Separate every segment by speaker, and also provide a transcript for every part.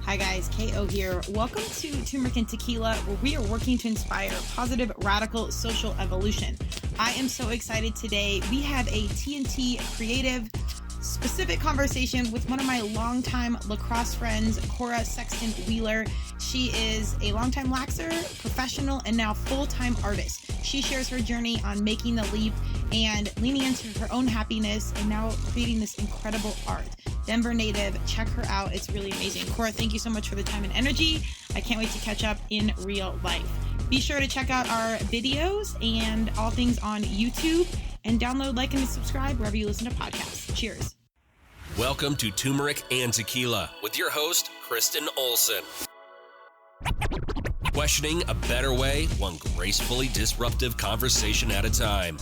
Speaker 1: Hi guys, KO here. Welcome to Turmeric and Tequila, where we are working to inspire positive, radical social evolution. I am so excited today. We have a T&T creative specific conversation with one of my longtime lacrosse friends, Cora Sexton Wheeler. She is a longtime laxer, professional, and now full-time artist. She shares her journey on making the leap and leaning into her own happiness and now creating this incredible art. Denver native, check her out. It's really amazing. Cora, thank you so much for the time and energy. I can't wait to catch up in real life. Be sure to check out our videos and all things on YouTube and download, like, and subscribe wherever you listen to podcasts. Cheers.
Speaker 2: Welcome to Turmeric and Tequila with your host, Kristen Olson. Questioning a better way, one gracefully disruptive conversation at a time.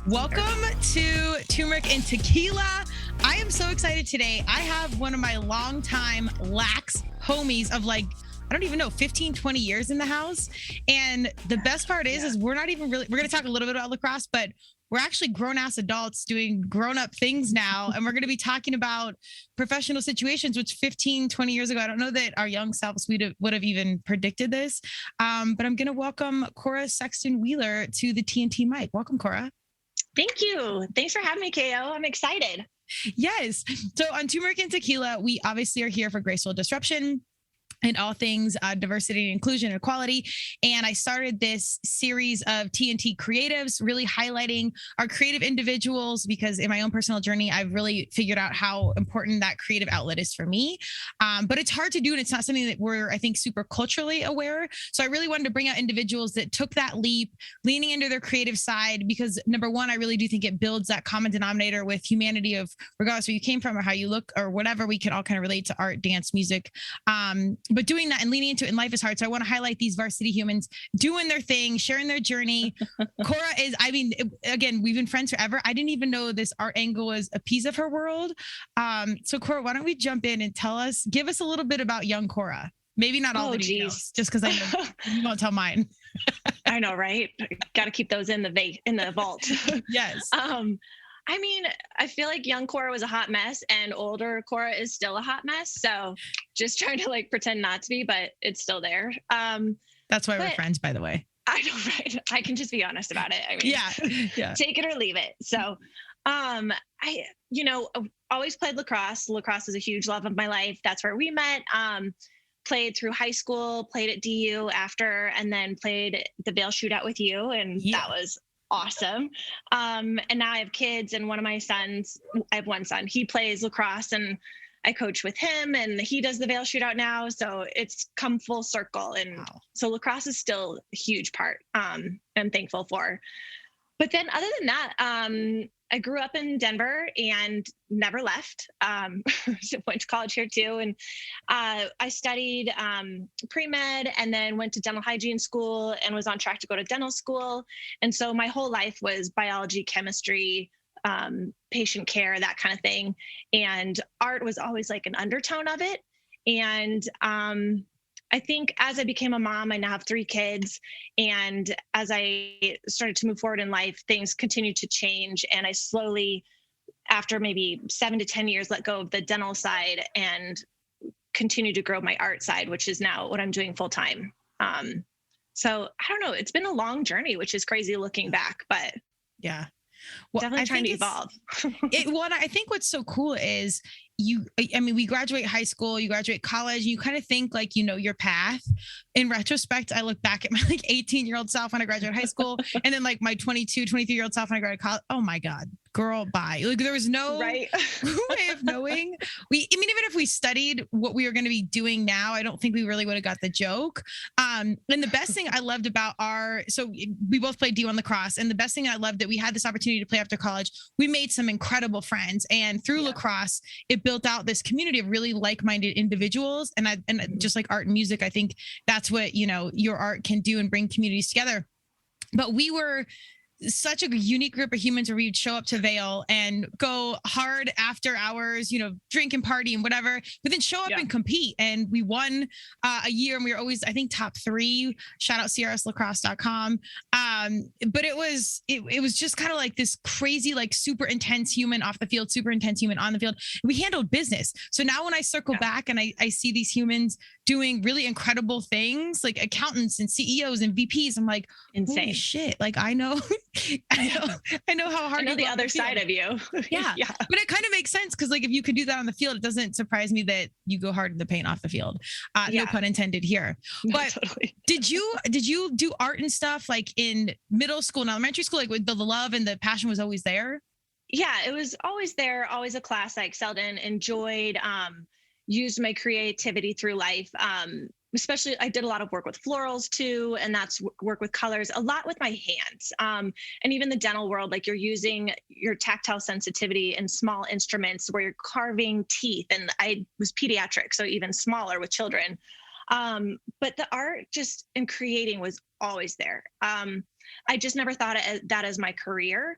Speaker 1: Welcome to Turmeric and Tequila. I am so excited today. I have one of my longtime lax homies of I don't even know, 15, 20 years in the house. And the best part is we're not even really, we're going to talk a little bit about lacrosse, but we're actually grown-ass adults doing grown-up things now. And we're going to be talking about professional situations, which 15, 20 years ago, I don't know that our young selves would have even predicted this. But I'm going to welcome Cora Sexton Wheeler to the T&T mic. Welcome, Cora.
Speaker 3: Thank you. Thanks for having me, KO. I'm excited.
Speaker 1: Yes. So on Turmeric and Tequila, we obviously are here for graceful disruption and all things diversity and inclusion and equality. And I started this series of T&T creatives, really highlighting our creative individuals, because in my own personal journey, I've really figured out how important that creative outlet is for me. But it's hard to do, and it's not something that we're, I think, super culturally aware. So I really wanted to bring out individuals that took that leap, leaning into their creative side, because number one, I really do think it builds that common denominator with humanity of regardless where you came from or how you look or whatever, we can all kind of relate to art, dance, music. But doing that and leaning into it in life is hard. So I want to highlight these varsity humans doing their thing, sharing their journey. Cora is, again, we've been friends forever. I didn't even know this art angle was a piece of her world. So Cora, why don't we jump in and give us a little bit about young Cora? Maybe not all the details, just because I know you won't tell mine.
Speaker 3: I know, right? Got to keep those in the vault.
Speaker 1: Yes.
Speaker 3: I feel like young Cora was a hot mess and older Cora is still a hot mess. So just trying to pretend not to be, but it's still there.
Speaker 1: That's why we're friends, by the way.
Speaker 3: I know, right? I can just be honest about it.
Speaker 1: Yeah.
Speaker 3: Take it or leave it. So, I always played lacrosse. Lacrosse is a huge love of my life. That's where we met. Played through high school, played at DU after, and then played the Vail Shootout with you. And that was awesome. And now I have kids, and one of my sons, I have one son, he plays lacrosse and I coach with him, and he does the Vail Shootout now. So it's come full circle. And so lacrosse is still a huge part I'm thankful for. But then other than that, I grew up in Denver and never left. Went to college here too. And I studied pre-med and then went to dental hygiene school and was on track to go to dental school. And so my whole life was biology, chemistry, patient care, that kind of thing. And art was always an undertone of it. And I think as I became a mom, I now have 3 kids. And as I started to move forward in life, things continued to change. And I slowly, after maybe 7 to 10 years, let go of the dental side and continue to grow my art side, which is now what I'm doing full time. So I don't know, it's been a long journey, which is crazy looking back, but
Speaker 1: yeah.
Speaker 3: Well, definitely trying to evolve.
Speaker 1: I think what's so cool is we graduate high school, you graduate college, you kind of think your path. In retrospect, I look back at my 18-year-old self when I graduated high school and then my 22, 23-year-old self when I graduated college. Oh my God, girl, bye. There was no way of knowing. Even if we studied what we were going to be doing now, I don't think we really would have got the joke. And the best thing I loved about so we both played D1 lacrosse. And the best thing I loved that we had this opportunity to play after college, we made some incredible friends. And through lacrosse, it built out this community of really like-minded individuals. And just like art and music, I think that's what, your art can do and bring communities together. But we were such a unique group of humans where we'd show up to Vail and go hard after hours, drink and party and whatever, but then show up and compete. And we won a year, and we were always, I think, top 3. Shout out crslacrosse.com. But it was just kind of like this crazy, like super intense human off the field, super intense human on the field. We handled business. So now when I circle back and I see these humans doing really incredible things, like accountants and CEOs and VPs, I'm like, insane. Holy shit. Like I know how hard.
Speaker 3: I know the other side of you.
Speaker 1: Yeah. But it kind of makes sense, because like if you could do that on the field, it doesn't surprise me that you go hard in the paint off the field. No pun intended here. But totally. Did you do art and stuff like in middle school and elementary school? Like with the love and the passion was always there?
Speaker 3: Yeah, it was always there. Always a class I excelled in, enjoyed, used my creativity through life. Especially I did a lot of work with florals too, and that's work with colors, a lot with my hands. And even the dental world, like you're using your tactile sensitivity in small instruments where you're carving teeth. And I was pediatric, so even smaller with children. But the art just in creating was always there. I just never thought of that as my career,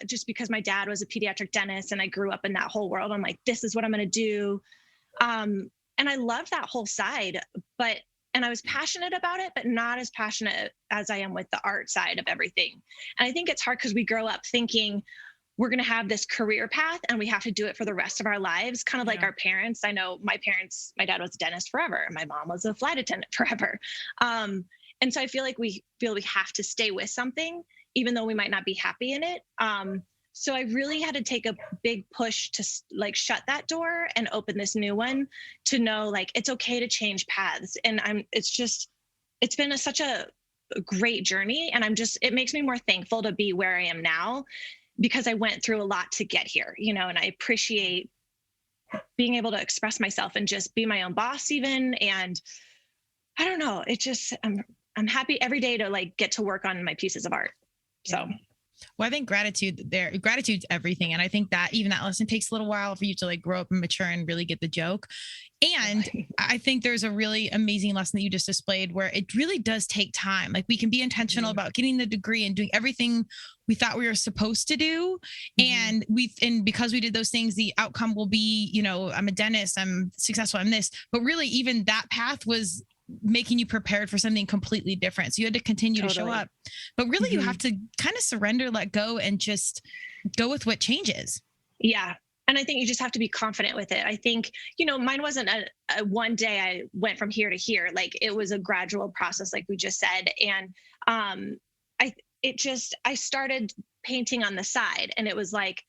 Speaker 3: just because my dad was a pediatric dentist and I grew up in that whole world. I'm like, this is what I'm going to do. And I loved that whole side, and I was passionate about it, but not as passionate as I am with the art side of everything. And I think it's hard because we grow up thinking we're going to have this career path and we have to do it for the rest of our lives. Kind of like our parents. I know my dad was a dentist forever. And my mom was a flight attendant forever. And so I feel like we have to stay with something, even though we might not be happy in it. So I really had to take a big push to like shut that door and open this new one, to know like it's okay to change paths. And it's been such a great journey. And it makes me more thankful to be where I am now, because I went through a lot to get here, and I appreciate being able to express myself and just be my own boss even. And I don't know, I'm happy every day to like get to work on my pieces of art. So.
Speaker 1: Well, I think gratitude's everything. And I think that even that lesson takes a little while for you to like grow up and mature and really get the joke. And I think there's a really amazing lesson that you just displayed where it really does take time. Like we can be intentional about getting the degree and doing everything we thought we were supposed to do. And because we did those things, the outcome will be, I'm a dentist, I'm successful, I'm this, but really even that path was making you prepared for something completely different. So you had to continue to show up, but really you have to kind of surrender, let go, and just go with what changes. Yeah.
Speaker 3: And I think you just have to be confident with it. I think, mine wasn't a one day I went from here to here. Like it was a gradual process, like we just said. And I started painting on the side, and it was like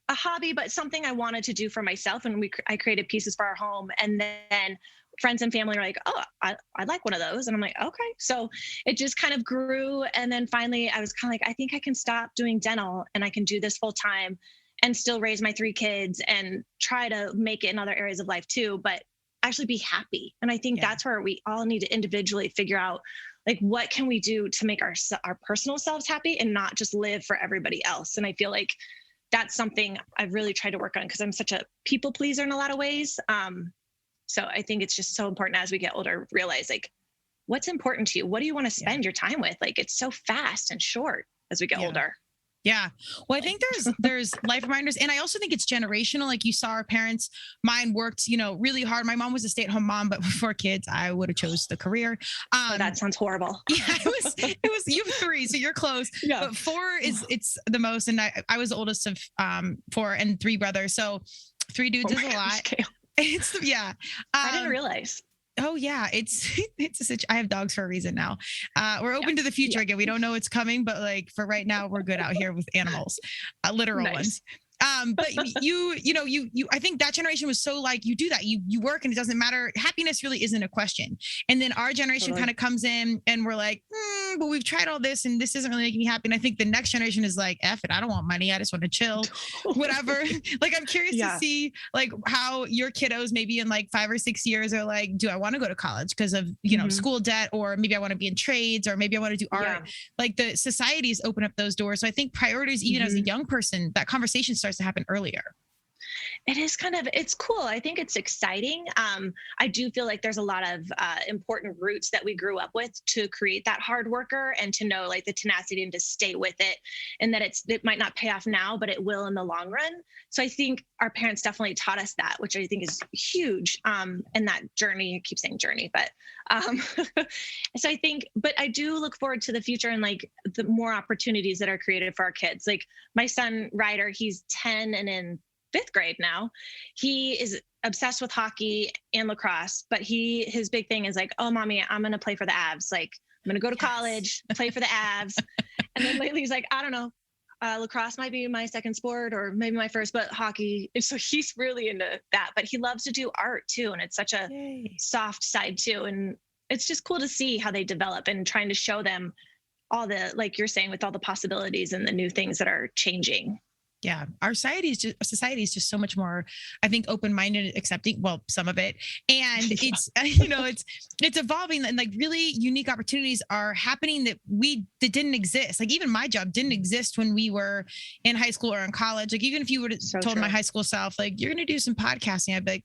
Speaker 3: a hobby, but something I wanted to do for myself. And I created pieces for our home. And then friends and family were like, oh, I like one of those. And I'm like, okay. So it just kind of grew. And then finally I was kind of like, I think I can stop doing dental and I can do this full time and still raise my 3 kids and try to make it in other areas of life too, but actually be happy. And I think that's where we all need to individually figure out, like, what can we do to make our personal selves happy and not just live for everybody else. And I feel like that's something I've really tried to work on, because I'm such a people pleaser in a lot of ways. So I think it's just so important as we get older, realize like what's important to you. What do you want to spend your time with? Like it's so fast and short as we get older.
Speaker 1: Yeah. Well, I think there's life reminders. And I also think it's generational. Like you saw our parents, mine worked, really hard. My mom was a stay-at-home mom, but before kids, I would have chose the career.
Speaker 3: That sounds horrible.
Speaker 1: Yeah, it was, you have 3, so you're close, but 4 it's the most. And I was the oldest of 4 and 3 brothers. So 3 dudes is a lot.
Speaker 3: Scale.
Speaker 1: It's
Speaker 3: I didn't realize.
Speaker 1: Oh yeah, it's I have dogs for a reason now. We're open to the future again. We don't know what's coming, but like for right now, we're good out here with animals, literal ones. But you I think that generation was so like, you do that, you work and it doesn't matter. Happiness really isn't a question. And then our generation kind of comes in and we're like, but we've tried all this and this isn't really making me happy. And I think the next generation is like, F it, I don't want money. I just want to chill, whatever. Like, I'm curious to see like how your kiddos maybe in like 5 or 6 years are like, do I want to go to college because of, school debt, or maybe I want to be in trades, or maybe I want to do art. Like the societies open up those doors. So I think priorities, even as a young person, that conversation starts to happen earlier.
Speaker 3: It is it's cool. I think it's exciting. I do feel like there's a lot of important roots that we grew up with to create that hard worker and to know like the tenacity and to stay with it, and that it might not pay off now, but it will in the long run. So I think our parents definitely taught us that, which I think is huge. And that journey, I keep saying journey, but so I think, but I do look forward to the future and like the more opportunities that are created for our kids. Like my son Ryder, he's 10 and in 5th grade now. He is obsessed with hockey and lacrosse, but his big thing is like, oh, mommy, I'm going to play for the Avs. Like, I'm going to go to college, play for the Avs. And then lately he's like, I don't know, lacrosse might be my second sport or maybe my first, but hockey. And so he's really into that, but he loves to do art too. And it's such a soft side too. And it's just cool to see how they develop and trying to show them all the, like you're saying, with all the possibilities and the new things that are changing.
Speaker 1: Yeah, our society is just so much more, I think, open-minded, accepting. Well, some of it, and it's it's evolving, and like really unique opportunities are happening that didn't exist. Like even my job didn't exist when we were in high school or in college. Like even if you would have told my high school self, like you're going to do some podcasting, I'd be like,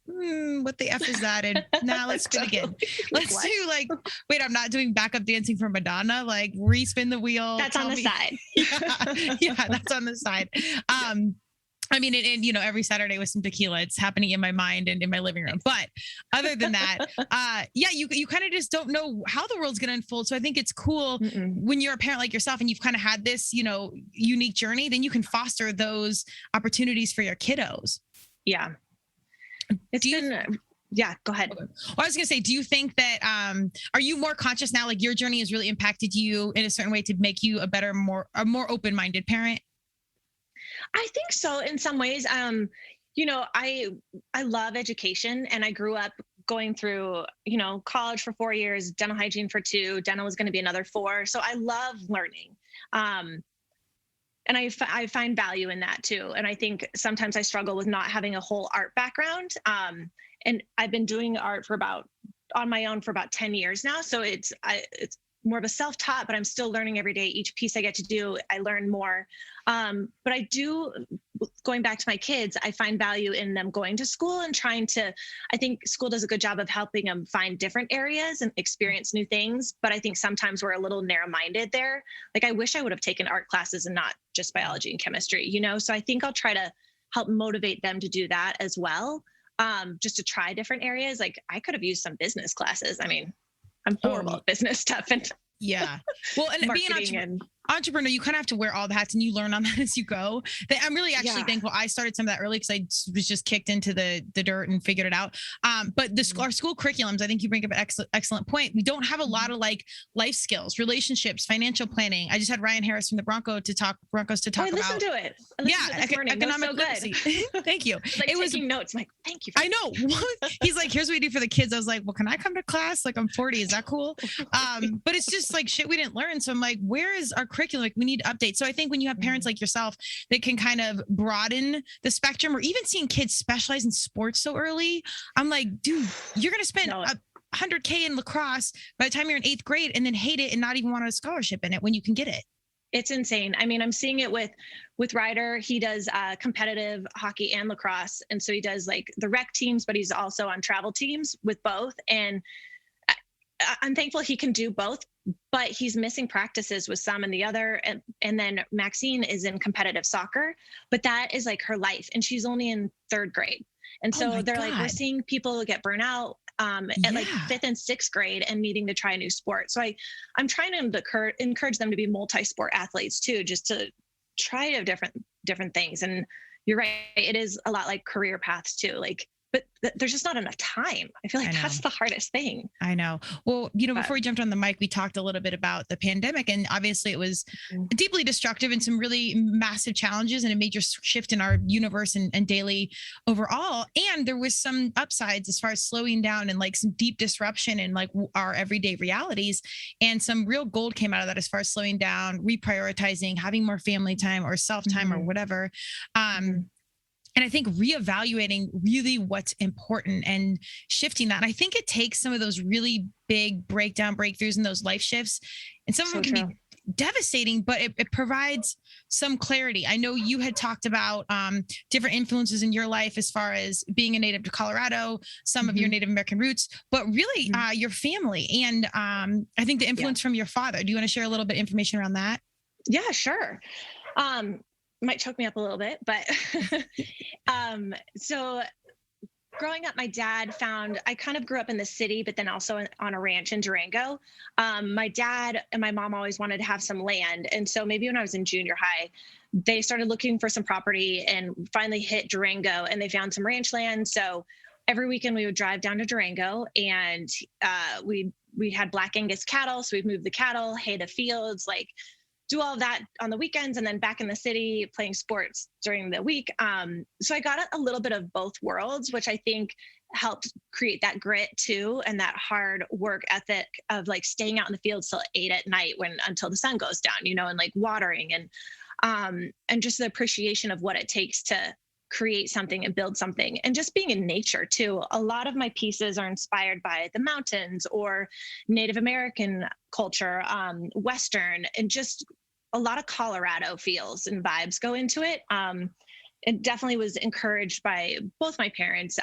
Speaker 1: what the F is that? And now let's do it again. Let's do like, wait, I'm not doing backup dancing for Madonna. Like respin the wheel.
Speaker 3: That's on the side.
Speaker 1: Yeah, that's on the side. I mean, and every Saturday with some tequila, it's happening in my mind and in my living room. But other than that, you kind of just don't know how the world's going to unfold. So I think it's cool when you're a parent like yourself and you've kind of had this, unique journey, then you can foster those opportunities for your kiddos.
Speaker 3: Yeah. Yeah, go ahead.
Speaker 1: Okay. Well, I was going to say, do you think that, are you more conscious now? Like your journey has really impacted you in a certain way to make you a more open-minded parent?
Speaker 3: I think so in some ways. I love education, and I grew up going through, college for 4 years, dental hygiene for 2, dental was going to be another 4. So I love learning. And I find value in that too. And I think sometimes I struggle with not having a whole art background. And I've been doing art on my own for about 10 years now. So it's more of a self-taught, but I'm still learning every day. Each piece I get to do, I learn more. But I do, going back to my kids, I find value in them going to school and I think school does a good job of helping them find different areas and experience new things. But I think sometimes we're a little narrow-minded there. Like I wish I would have taken art classes and not just biology and chemistry, So I think I'll try to help motivate them to do that as well. Just to try different areas. Like I could have used some business classes. I mean, I'm horrible at business stuff and
Speaker 1: well, and being an entrepreneur, you kind of have to wear all the hats and you learn on that as you go. I'm really actually thankful I started some of that early because I was just kicked into the dirt and figured it out. But our school curriculums, I think you bring up an excellent point. We don't have a lot of like life skills, relationships, financial planning. I just had Ryan Harris from the Broncos to talk about.
Speaker 3: I listened to it.
Speaker 1: Economic literacy. Thank you.
Speaker 3: It was taking notes. I'm like, thank you.
Speaker 1: I know. He's like, here's what we do for the kids. I was like, well, can I come to class? Like I'm 40. Is that cool? But it's just like shit we didn't learn. So I'm like, where is our curriculum? Like we need to update. So I think when you have parents like yourself that can kind of broaden the spectrum, or even seeing kids specialize in sports so early, I'm like, dude, you're going to spend $100K in lacrosse by the time you're in 8th grade and then hate it and not even want a scholarship in it when you can get it.
Speaker 3: It's insane. I mean, I'm seeing it with Ryder. He does competitive hockey and lacrosse. And so he does like the rec teams, but he's also on travel teams with both. And I'm thankful he can do both, but he's missing practices with some and the other. And then Maxine is in competitive soccer, but that is like her life. And she's only in 3rd grade. And so they're like, we're seeing people get burnt out at like 5th and 6th grade and needing to try a new sport. So I'm trying to encourage them to be multi-sport athletes too, just to try different things. And you're right. It is a lot like career paths too. Like, but there's just not enough time. I feel like that's the hardest thing.
Speaker 1: I know. Well, before we jumped on the mic, we talked a little bit about the pandemic, and obviously it was deeply destructive and some really massive challenges and a major shift in our universe and daily overall. And there was some upsides as far as slowing down and like some deep disruption in like our everyday realities, and some real gold came out of that as far as slowing down, reprioritizing, having more family time or self-time or whatever. And I think reevaluating really what's important and shifting that. And I think it takes some of those really big breakthroughs and those life shifts. And some of them can be devastating, but it provides some clarity. I know you had talked about different influences in your life as far as being a native to Colorado, some of your Native American roots, but really your family. And I think the influence from your father. Do you want to share a little bit of information around that?
Speaker 3: Yeah, sure. Might choke me up a little bit, but so growing up, my dad I kind of grew up in the city, but then also on a ranch in Durango. My dad and my mom always wanted to have some land. And so maybe when I was in junior high, they started looking for some property and finally hit Durango, and they found some ranch land. So every weekend we would drive down to Durango, and we had Black Angus cattle. So we'd move the cattle, hay the fields, like do all of that on the weekends, and then back in the city playing sports during the week. So I got a little bit of both worlds, which I think helped create that grit too, and that hard work ethic of like staying out in the fields till 8 at night until the sun goes down, and like watering and just the appreciation of what it takes to create something and build something, and just being in nature too. A lot of my pieces are inspired by the mountains or Native American culture, Western, and just a lot of Colorado feels and vibes go into it. It definitely was encouraged by both my parents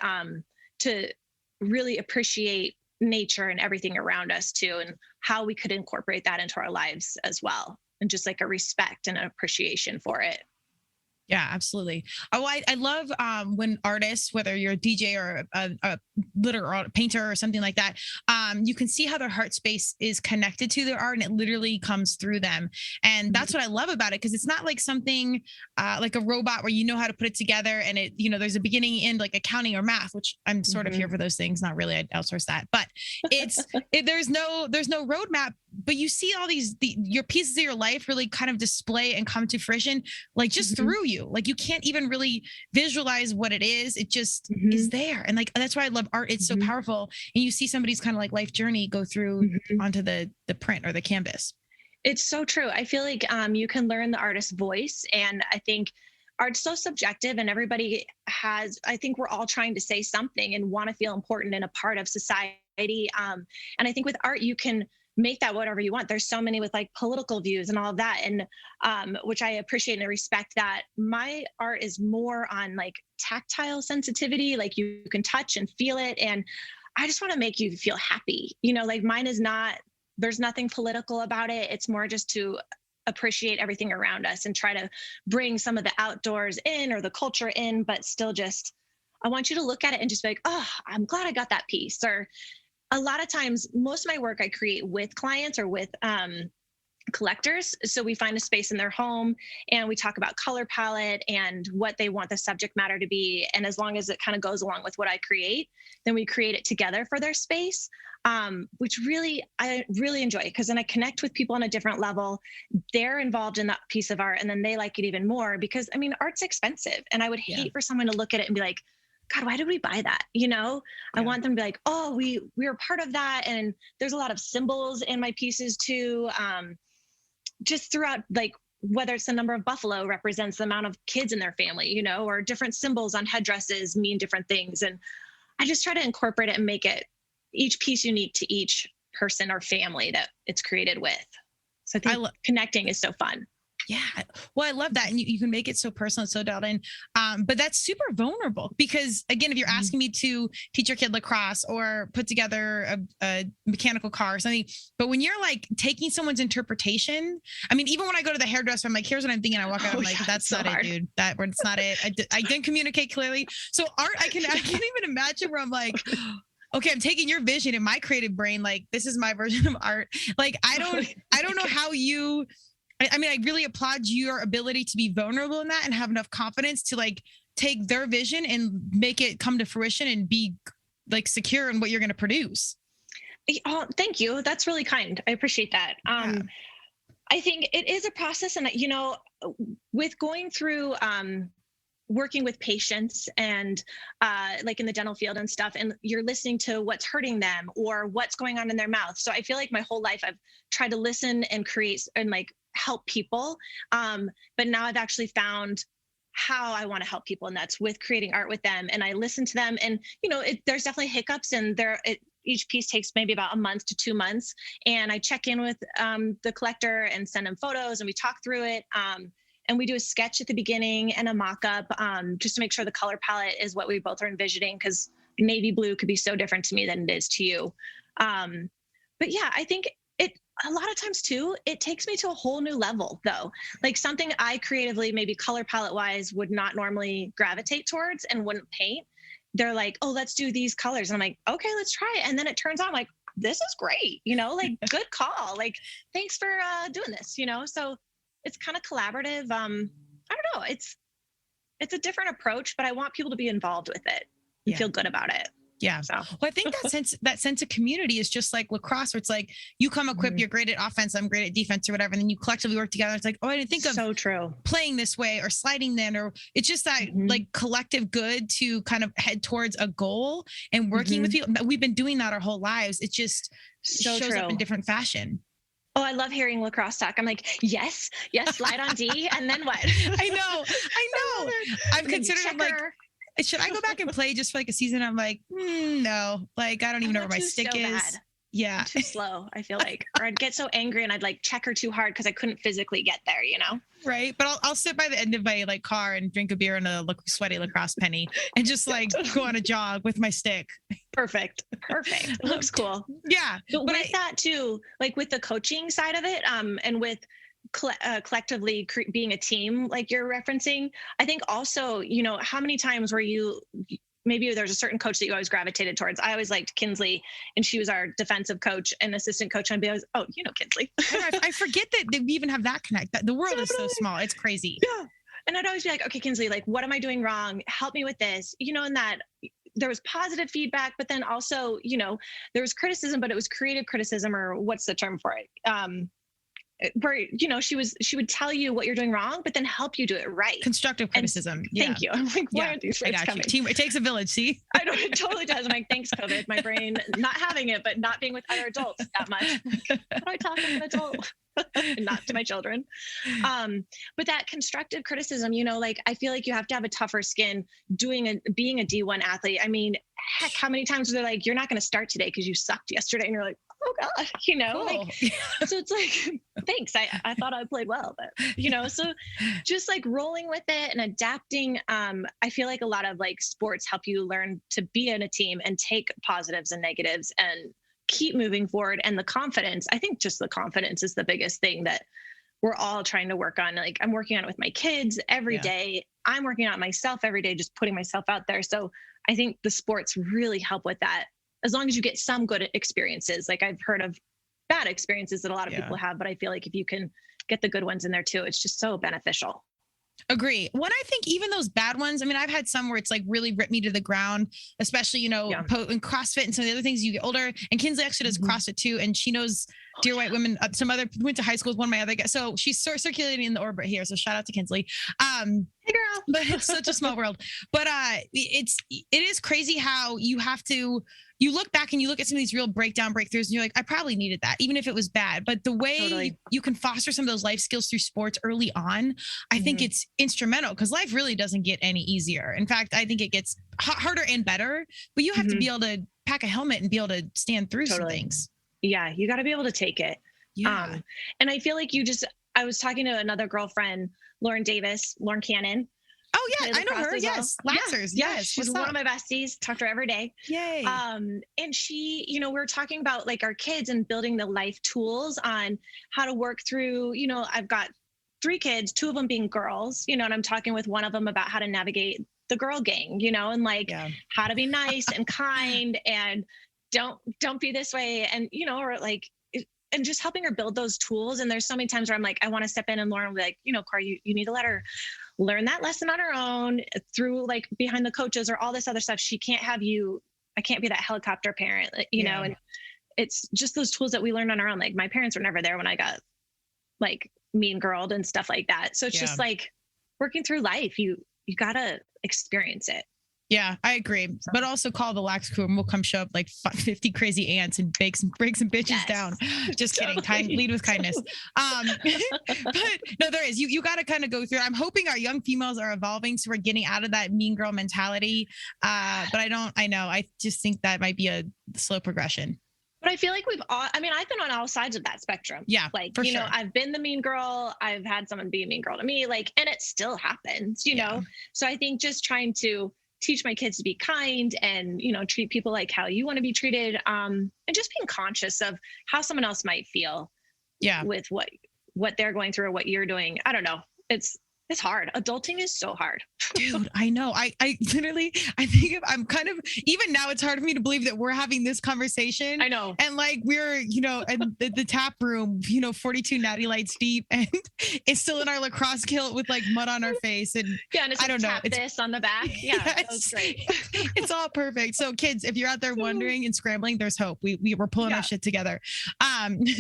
Speaker 3: to really appreciate nature and everything around us too, and how we could incorporate that into our lives as well, and just like a respect and an appreciation for it.
Speaker 1: Yeah, absolutely. Oh, I love when artists, whether you're a DJ or a literal or a painter or something like that, you can see how their heart space is connected to their art, and it literally comes through them. And that's what I love about it, because it's not like something like a robot where you know how to put it together, and it, there's a beginning, end, like accounting or math, which I'm sort of here for those things. Not really, I'd outsource that, but there's no roadmap. But you see all your pieces of your life really kind of display and come to fruition, like just through you. Like you can't even really visualize what it is. It just is there. And like, that's why I love art. It's so powerful. And you see somebody's kind of like life journey go through onto the print or the canvas.
Speaker 3: It's so true. I feel like you can learn the artist's voice. And I think art's so subjective, and everybody I think we're all trying to say something and want to feel important and a part of society. And I think with art, you can make that whatever you want. There's so many with like political views and all of that. And which I appreciate and respect that. My art is more on like tactile sensitivity, like you can touch and feel it. And I just want to make you feel happy. Like mine is not, there's nothing political about it. It's more just to appreciate everything around us and try to bring some of the outdoors in or the culture in, but still just, I want you to look at it and just be like, oh, I'm glad I got that piece. Or a lot of times, most of my work I create with clients or with collectors. So we find a space in their home and we talk about color palette and what they want the subject matter to be. And as long as it kind of goes along with what I create, then we create it together for their space, which I really enjoy, because then I connect with people on a different level. They're involved in that piece of art, and then they like it even more, because art's expensive. And I would hate for someone to look at it and be like, God, why did we buy that? I want them to be like, oh, we were part of that. And there's a lot of symbols in my pieces too. Just throughout, like whether it's the number of buffalo represents the amount of kids in their family, or different symbols on headdresses mean different things. And I just try to incorporate it and make it each piece unique to each person or family that it's created with. So I think connecting is so fun.
Speaker 1: Yeah. Well, I love that. And you can make it so personal and so dialed in. But that's super vulnerable, because again, if you're asking me to teach your kid lacrosse or put together a mechanical car or something, but when you're like taking someone's interpretation, even when I go to the hairdresser, I'm like, here's what I'm thinking. I walk out, I'm like, that's not it, dude. That's not it. I didn't communicate clearly. So art, I can't even imagine where I'm like, okay, I'm taking your vision in my creative brain. Like, this is my version of art. Like, I don't know how you, I really applaud your ability to be vulnerable in that and have enough confidence to like take their vision and make it come to fruition and be like secure in what you're going to produce.
Speaker 3: Oh, thank you. That's really kind. I appreciate that. Yeah. I think it is a process. And, with going through working with patients and like in the dental field and stuff, and you're listening to what's hurting them or what's going on in their mouth. So I feel like my whole life I've tried to listen and create and like help people. But now I've actually found how I want to help people, and that's with creating art with them. And I listen to them, and there's definitely hiccups, and each piece takes maybe about a month to 2 months. And I check in with the collector and send him photos, and we talk through it. And we do a sketch at the beginning and a mock-up, just to make sure the color palette is what we both are envisioning, because navy blue could be so different to me than it is to you. But yeah, I think a lot of times too, it takes me to a whole new level though. Like something I creatively, maybe color palette wise, would not normally gravitate towards and wouldn't paint. They're like, oh, let's do these colors. And I'm like, okay, let's try it. And then it turns out I'm like, this is great. Like good call. Like, thanks for doing this, So it's kind of collaborative. I don't know. It's a different approach, but I want people to be involved with it and feel good about it.
Speaker 1: Yeah. So. Well, I think that sense of community is just like lacrosse, where it's like you come equipped, you're great at offense, I'm great at defense or whatever. And then you collectively work together. It's like, oh, I didn't think of playing this way or sliding then, or it's just that like collective good to kind of head towards a goal and working with people. We've been doing that our whole lives. It just shows up in different fashion.
Speaker 3: Oh, I love hearing lacrosse talk. I'm like, yes, slide on D. And then what?
Speaker 1: I know. I'm considering like, should I go back and play just for like a season? I'm like, no, like, I don't even know where my stick is. Bad. Yeah.
Speaker 3: I'm too slow, I feel like, or I'd get so angry and I'd like check her too hard because I couldn't physically get there,
Speaker 1: Right. But I'll sit by the end of my like car and drink a beer and a sweaty lacrosse penny and just like go on a jog with my stick.
Speaker 3: Perfect. It looks cool.
Speaker 1: Yeah.
Speaker 3: But with that too, like with the coaching side of it, and with collectively being a team, like you're referencing, I think also, how many times were you, maybe there's a certain coach that you always gravitated towards. I always liked Kinsley, and she was our defensive coach and assistant coach. And I'd be always, oh, Kinsley.
Speaker 1: I forget that we even have that connect. The world is so small. It's crazy.
Speaker 3: Yeah. And I'd always be like, okay, Kinsley, like, what am I doing wrong? Help me with this, and that there was positive feedback, but then also, there was criticism, but it was creative criticism, or what's the term for it? Where, she would tell you what you're doing wrong, but then help you do it right.
Speaker 1: Constructive criticism.
Speaker 3: Thank you. I'm like, why aren't these words coming?
Speaker 1: It takes a village, see?
Speaker 3: I know, it totally does. I'm like, thanks, COVID. My brain not having it, but not being with other adults that much. How do I talk to an adult? And not to my children. But that constructive criticism, like, I feel like you have to have a tougher skin being a D1 athlete. I mean, heck, how many times are they like, you're not going to start today because you sucked yesterday? And you're like, oh God,
Speaker 1: cool.
Speaker 3: Like, so it's like, thanks. I thought I played well, but so just like rolling with it and adapting. I feel like a lot of like sports help you learn to be in a team and take positives and negatives and keep moving forward. And the confidence, I think just the confidence is the biggest thing that we're all trying to work on. Like, I'm working on it with my kids every day. I'm working on it myself every day, just putting myself out there. So I think the sports really help with that. As long as you get some good experiences. Like, I've heard of bad experiences that a lot of people have, but I feel like if you can get the good ones in there too, it's just so beneficial.
Speaker 1: Agree. When I think even those bad ones, I mean, I've had some where it's like really ripped me to the ground, especially, in CrossFit and some of the other things. You get older, and Kinsley actually does CrossFit too. And she knows Dear White Women, went to high school with one of my other guys. So she's circulating in the orbit here. So shout out to Kinsley.
Speaker 3: Hey girl.
Speaker 1: But it's such a small world. But it is crazy how you look back and you look at some of these real breakthroughs and you're like, I probably needed that, even if it was bad. But the way you can foster some of those life skills through sports early on, I think it's instrumental, because life really doesn't get any easier. In fact, I think it gets harder and better, but you have to be able to pack a helmet and be able to stand through some things.
Speaker 3: Yeah. You got to be able to take it.
Speaker 1: Yeah.
Speaker 3: And I feel like I was talking to another girlfriend, Lauren Cannon.
Speaker 1: Oh yeah, I know her. Yes, Lassers. Yes,
Speaker 3: she's one of my besties. Talk to her every day.
Speaker 1: Yay.
Speaker 3: And she, we were talking about like our kids and building the life tools on how to work through. I've got 3 kids, 2 of them being girls. And I'm talking with one of them about how to navigate the girl gang. And like how to be nice and kind and don't be this way, and or like. And just helping her build those tools. And there's so many times where I'm like, I want to step in, and Lauren will be like, Cora, you need to let her learn that lesson on her own through like behind the coaches or all this other stuff. I can't be that helicopter parent, know, and it's just those tools that we learned on our own. Like, my parents were never there when I got like mean girled and stuff like that. So it's just like working through life. You gotta experience it.
Speaker 1: Yeah, I agree. But also call the lax crew and we'll come show up like 50 crazy ants and break some bitches down. Just kidding. Lead with kindness. But no, there is. You got to kind of go through. I'm hoping our young females are evolving, so we're getting out of that mean girl mentality. But I just think that might be a slow progression.
Speaker 3: But I feel like I've been on all sides of that spectrum.
Speaker 1: Yeah.
Speaker 3: Like,
Speaker 1: for
Speaker 3: you know,
Speaker 1: sure.
Speaker 3: I've been the mean girl. I've had someone be a mean girl to me, like, and it still happens, you know? So I think just trying to teach my kids to be kind and, you know, treat people like how you want to be treated. And just being conscious of how someone else might feel with what they're going through or what you're doing. I don't know. It's hard. Adulting is so hard.
Speaker 1: Dude, I know. I literally, I think I'm kind of, even now it's hard for me to believe that we're having this conversation.
Speaker 3: I know.
Speaker 1: And like, we're, you know, in the tap room, you know, 42 natty lights deep, and it's still in our lacrosse kilt with like mud on our face. And
Speaker 3: and it's
Speaker 1: I don't know.
Speaker 3: Tap this on the back. Yeah, that was great.
Speaker 1: It's all perfect. So kids, if you're out there wondering and scrambling, there's hope. We're pulling our shit together.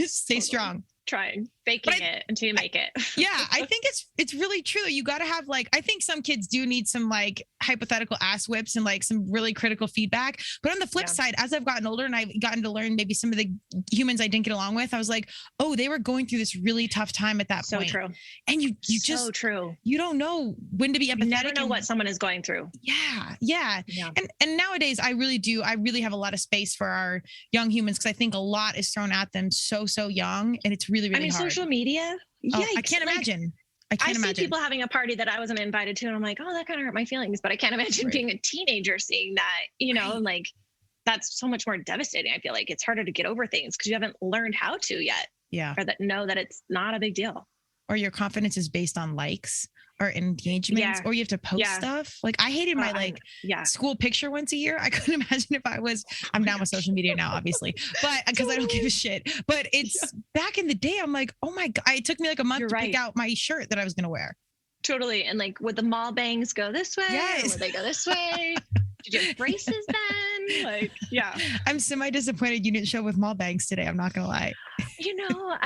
Speaker 1: Stay strong.
Speaker 3: Trying, faking it until you make it.
Speaker 1: Yeah, I think it's really true. You got to have like, I think some kids do need some like hypothetical ass whips and like some really critical feedback. But on the flip side, as I've gotten older and I've gotten to learn maybe some of the humans I didn't get along with, I was like, oh, they were going through this really tough time at that point.
Speaker 3: So true.
Speaker 1: And you just
Speaker 3: so true.
Speaker 1: You don't know when to be empathetic.
Speaker 3: You never know what someone is going through.
Speaker 1: Yeah. And nowadays I really have a lot of space for our young humans because I think a lot is thrown at them so young, and it's really hard.
Speaker 3: Social media.
Speaker 1: Oh, I can't imagine. I
Speaker 3: see people having a party that I wasn't invited to, and I'm like, oh, that kind of hurt my feelings. But I can't imagine being a teenager seeing that, you know, and like that's so much more devastating. I feel like it's harder to get over things because you haven't learned how to yet.
Speaker 1: Yeah.
Speaker 3: Or know that it's not a big deal.
Speaker 1: Or your confidence is based on likes or engagements, or you have to post stuff. Like I hated my school picture once a year. I couldn't imagine if I'm down with social media now, obviously, but because I don't give a shit. But it's back in the day, I'm like, oh my God, it took me like a month to pick out my shirt that I was going to wear.
Speaker 3: Totally. And like, would the mall bangs go this way? Yes. Or would they go this way? Did you have braces then? Like, yeah.
Speaker 1: I'm semi-disappointed you didn't show up with mall bangs today. I'm not going to lie.
Speaker 3: You know,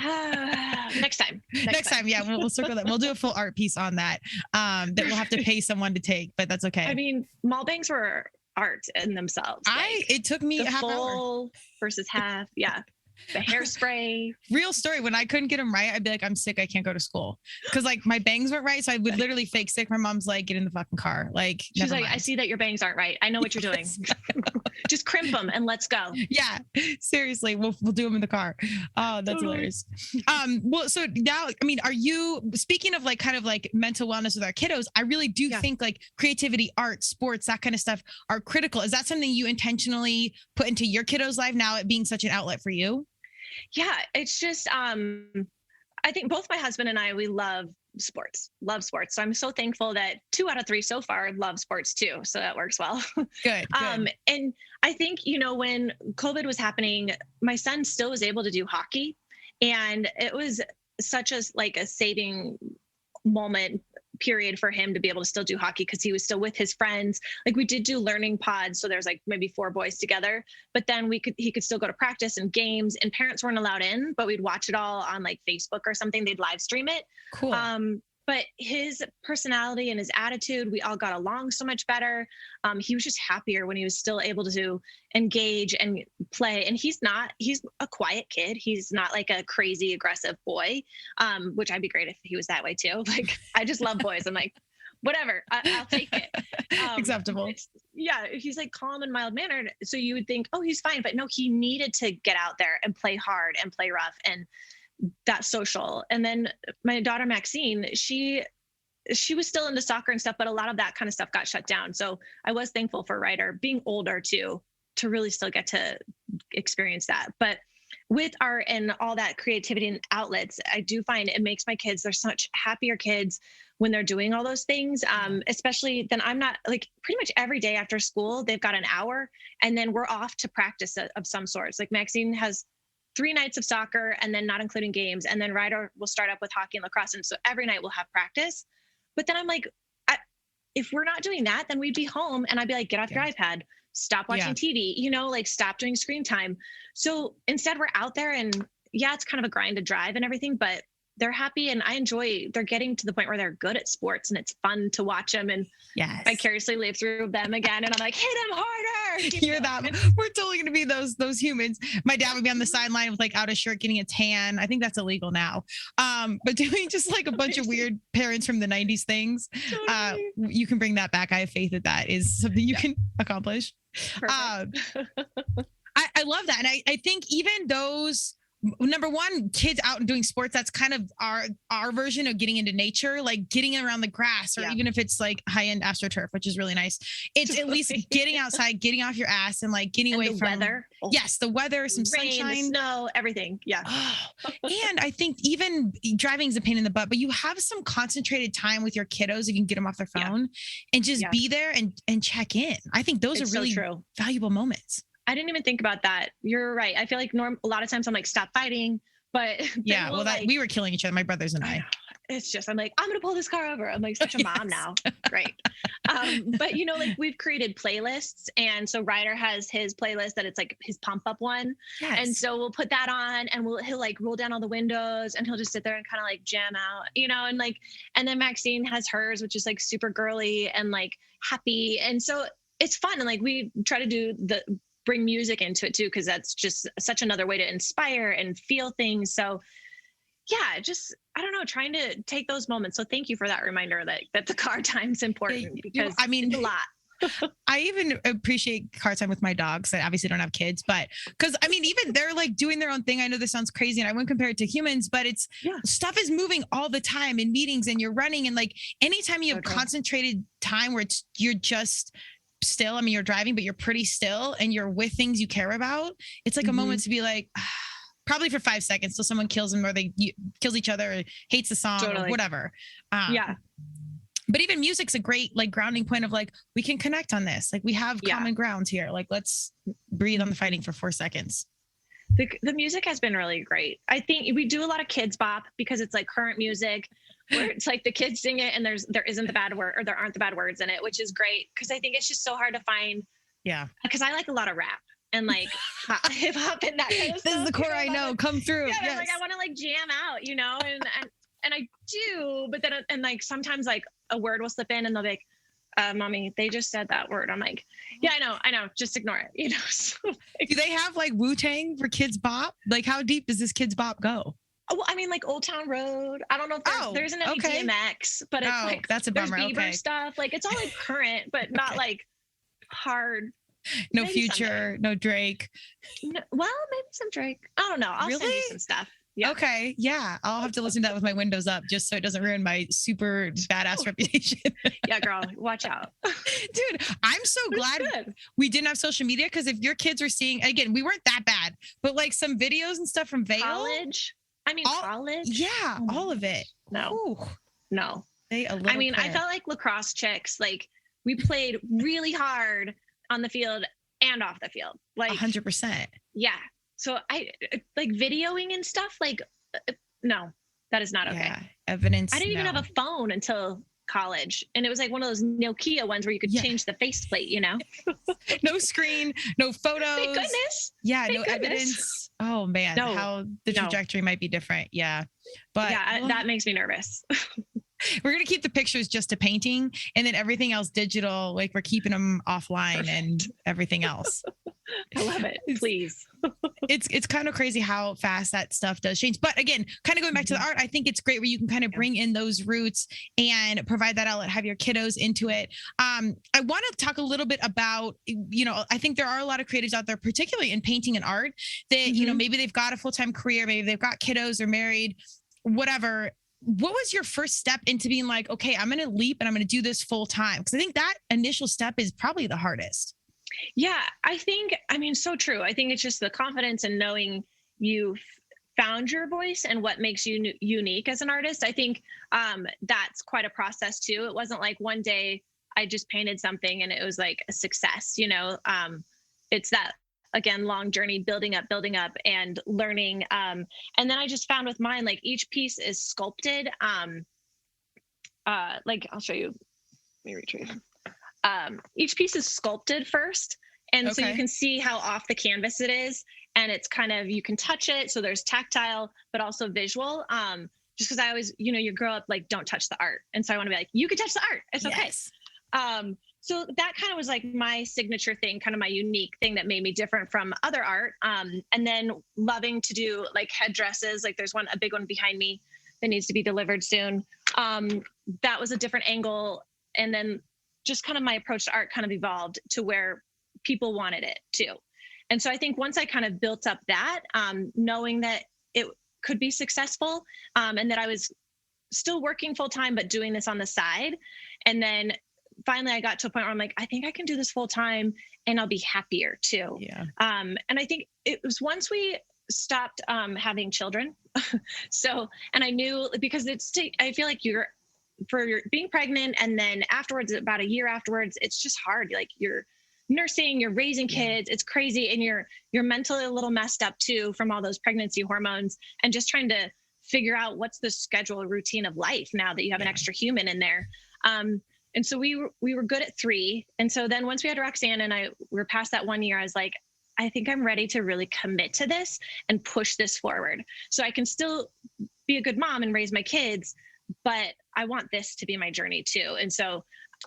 Speaker 3: next time.
Speaker 1: Next time. Yeah. We'll circle that. We'll do a full art piece on that, that we'll have to pay someone to take, but that's okay.
Speaker 3: I mean, mall bangs were art in themselves.
Speaker 1: It took me a half hour
Speaker 3: versus half. Yeah. The hairspray.
Speaker 1: Real story. When I couldn't get them right, I'd be like, I'm sick. I can't go to school. Cause like my bangs weren't right. So I would literally fake sick. My mom's like, get in the fucking car. Like,
Speaker 3: she's like, I see that your bangs aren't right. I know what you're doing. Just crimp them and let's go.
Speaker 1: Yeah, seriously. We'll do them in the car. Oh, that's hilarious. Well, so now, I mean, are you, speaking of like, kind of like mental wellness with our kiddos, I really do think like creativity, art, sports, that kind of stuff are critical. Is that something you intentionally put into your kiddos' life now, it being such an outlet for you?
Speaker 3: Yeah, it's just, I think both my husband and I, we love sports. So I'm so thankful that 2 out of 3 so far love sports too. So that works well.
Speaker 1: Good.
Speaker 3: And I think, you know, when COVID was happening, my son still was able to do hockey, and it was such a saving moment period for him to be able to still do hockey because he was still with his friends. Like we did do learning pods, so there's like maybe 4 boys together, but then he could still go to practice and games, and parents weren't allowed in, but we'd watch it all on like Facebook or something. They'd live stream it.
Speaker 1: Cool.
Speaker 3: But his personality and his attitude, we all got along so much better. He was just happier when he was still able to engage and play. And he's a quiet kid. He's not like a crazy aggressive boy, which I'd be great if he was that way too. Like, I just love boys. I'm like, whatever, I'll take it.
Speaker 1: Acceptable.
Speaker 3: Yeah, he's like calm and mild mannered. So you would think, oh, he's fine. But no, he needed to get out there and play hard and play rough and that social. And then my daughter Maxine, she was still into soccer and stuff, but a lot of that kind of stuff got shut down. So I was thankful for Ryder being older too, to really still get to experience that. But with art and all that creativity and outlets, I do find it makes my kids, they're such happier kids when they're doing all those things. Especially then I'm not like pretty much every day after school, they've got an hour and then we're off to practice of some sorts. Like Maxine has 3 nights of soccer and then not including games. And then Ryder will start up with hockey and lacrosse. And so every night we'll have practice. But then I'm like, if we're not doing that, then we'd be home and I'd be like, get off your iPad, stop watching TV, you know, like stop doing screen time. So instead we're out there and it's kind of a grind to drive and everything, but they're happy, and they're getting to the point where they're good at sports, and it's fun to watch them and vicariously live through them again. And I'm like, hit them harder.
Speaker 1: You're that. We're totally going to be those humans. My dad would be on the sideline with like out of shirt, getting a tan. I think that's illegal now. But doing just like a bunch of weird parents from the 90s things, you can bring that back. I have faith that is something you can accomplish. I love that. And I think even those, number one, kids out and doing sports, that's kind of our version of getting into nature, like getting around the grass, or even if it's like high-end AstroTurf, which is really nice. It's at least getting outside, getting off your ass, and like getting away from
Speaker 3: weather.
Speaker 1: Yes, the weather, some
Speaker 3: rain,
Speaker 1: sunshine,
Speaker 3: snow, everything. Yeah.
Speaker 1: And I think even driving is a pain in the butt, but you have some concentrated time with your kiddos. You can get them off their phone and just be there and check in. I think those are really valuable moments.
Speaker 3: I didn't even think about that. You're right. I feel like a lot of times I'm like, stop fighting. But
Speaker 1: we were killing each other, my brothers and I.
Speaker 3: It's just, I'm like, I'm going to pull this car over. I'm like such a mom now. Right. But like we've created playlists. And so Ryder has his playlist that it's like his pump up one. Yes. And so we'll put that on, and he'll like roll down all the windows, and he'll just sit there and kind of like jam out, and then Maxine has hers, which is like super girly and like happy. And so it's fun. And like we try to bring music into it too, because that's just such another way to inspire and feel things. So yeah, just, I don't know, trying to take those moments. So thank you for that reminder that the car time's important, because it's a lot.
Speaker 1: I even appreciate car time with my dogs. I obviously don't have kids, but because even they're like doing their own thing. I know this sounds crazy and I wouldn't compare it to humans, but it's stuff is moving all the time in meetings, and you're running, and like anytime you have concentrated time where you're just still, you're driving, but you're pretty still and you're with things you care about. It's like a moment to be like, probably for 5 seconds till someone kills them, or they kills each other, or hates the song or whatever. But even music's a great like grounding point of like, we can connect on this. Like we have common grounds here. Like let's breathe on the fighting for 4 seconds.
Speaker 3: The music has been really great. I think we do a lot of kids bop because it's like current music where it's like the kids sing it and there isn't the bad word, or there aren't the bad words in it, which is great. Cause I think it's just so hard to find. Yeah. Cause I like a lot of rap and like hip hop and that kind of stuff.
Speaker 1: This is the Cora I know. Come through.
Speaker 3: Yeah. Yes. Like I want to like jam out, and I do, but then, and like sometimes like a word will slip in and they'll be like, mommy, they just said that word. I'm like, yeah, I know. Just ignore it. So, like,
Speaker 1: do they have like Wu-Tang for kids bop? Like how deep does this kids bop go?
Speaker 3: Oh, well, like Old Town Road. I don't know if there isn't any DMX, but it's like
Speaker 1: that's a bummer.
Speaker 3: There's Bieber stuff. Like it's all like current, but not like hard.
Speaker 1: No maybe Future, someday. No Drake.
Speaker 3: No, well, maybe some Drake. I don't know. I'll send you some stuff. Yeah.
Speaker 1: Okay. Yeah. I'll have to listen to that with my windows up just so it doesn't ruin my super badass reputation.
Speaker 3: Yeah, girl, watch out.
Speaker 1: Dude, I'm so glad we didn't have social media, because if your kids are seeing, again, we weren't that bad, but like some videos and stuff from Vail.
Speaker 3: College. College.
Speaker 1: Yeah. All of it.
Speaker 3: No.
Speaker 1: Ooh.
Speaker 3: No.
Speaker 1: I
Speaker 3: felt like lacrosse chicks. Like we played really hard on the field and off the field. Like
Speaker 1: 100%.
Speaker 3: Yeah. So I like videoing and stuff. Like, no, that is not okay.
Speaker 1: Yeah, evidence.
Speaker 3: I didn't even have a phone until college, and it was like one of those Nokia ones where you could change the faceplate.
Speaker 1: No screen, no photos.
Speaker 3: Thank goodness.
Speaker 1: Yeah, no evidence. Oh man, how the trajectory might be different. Yeah, but
Speaker 3: that makes me nervous.
Speaker 1: We're going to keep the pictures just a painting, and then everything else digital. Like we're keeping them offline and everything else.
Speaker 3: I love it. Please.
Speaker 1: It's kind of crazy how fast that stuff does change. But again, kind of going back to the art, I think it's great where you can kind of bring in those roots and provide that outlet, have your kiddos into it. I want to talk a little bit about, I think there are a lot of creatives out there, particularly in painting and art, that, maybe they've got a full-time career, maybe they've got kiddos or married, whatever. What was your first step into being like, okay, I'm going to leap and I'm going to do this full time? Because I think that initial step is probably the hardest.
Speaker 3: Yeah, I think, so true. I think it's just the confidence and knowing you've found your voice and what makes you unique as an artist. I think that's quite a process too. It wasn't like one day I just painted something and it was like a success, it's that, again, long journey, building up and learning. And then I just found with mine, like each piece is sculpted. Like I'll show you, let me retrieve. Each piece is sculpted first. And so you can see how off the canvas it is. And it's kind of, you can touch it. So there's tactile, but also visual, just because I always, you grow up like, don't touch the art. And so I want to be like, you can touch the art. It's okay.
Speaker 1: Yes.
Speaker 3: So that kind of was like my signature thing, kind of my unique thing that made me different from other art. And then loving to do like headdresses. Like there's a big one behind me that needs to be delivered soon. That was a different angle. And then just kind of my approach to art kind of evolved to where people wanted it too. And so I think once I kind of built up that, knowing that it could be successful, and that I was still working full time, but doing this on the side. And then finally I got to a point where I'm like, I think I can do this full time and I'll be happier too.
Speaker 1: Yeah.
Speaker 3: And I think it was once we stopped having children. So, and I knew because I feel like for being pregnant and then afterwards, about a year afterwards, it's just hard. Like you're nursing, you're raising kids, it's crazy. And you're mentally a little messed up too from all those pregnancy hormones and just trying to figure out what's the schedule routine of life now that you have an extra human in there. And so we were good at 3. And so then once we had Roxanne and we were past that 1 year, I was like, I think I'm ready to really commit to this and push this forward. So I can still be a good mom and raise my kids, but I want this to be my journey too. And so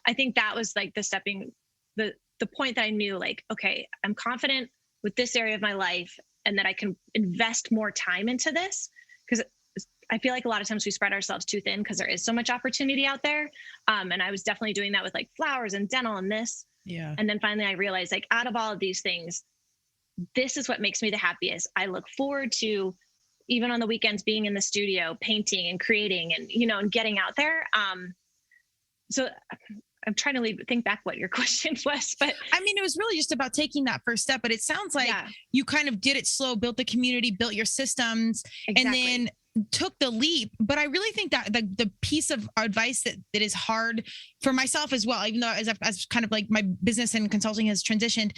Speaker 3: I think that was like the point that I knew like, okay, I'm confident with this area of my life and that I can invest more time into this. Because I feel like a lot of times we spread ourselves too thin because there is so much opportunity out there. And I was definitely doing that with like flowers and dental and this.
Speaker 1: Yeah.
Speaker 3: And then finally I realized like out of all of these things, this is what makes me the happiest. I look forward to, even on the weekends, being in the studio, painting and creating and, and getting out there. So I'm trying to think back what your question was, but
Speaker 1: I mean, it was really just about taking that first step, but it sounds like you kind of did it slow, built the community, built your systems, and then took the leap. But I really think that the piece of advice that is hard for myself as well, even though as kind of like my business and consulting has transitioned,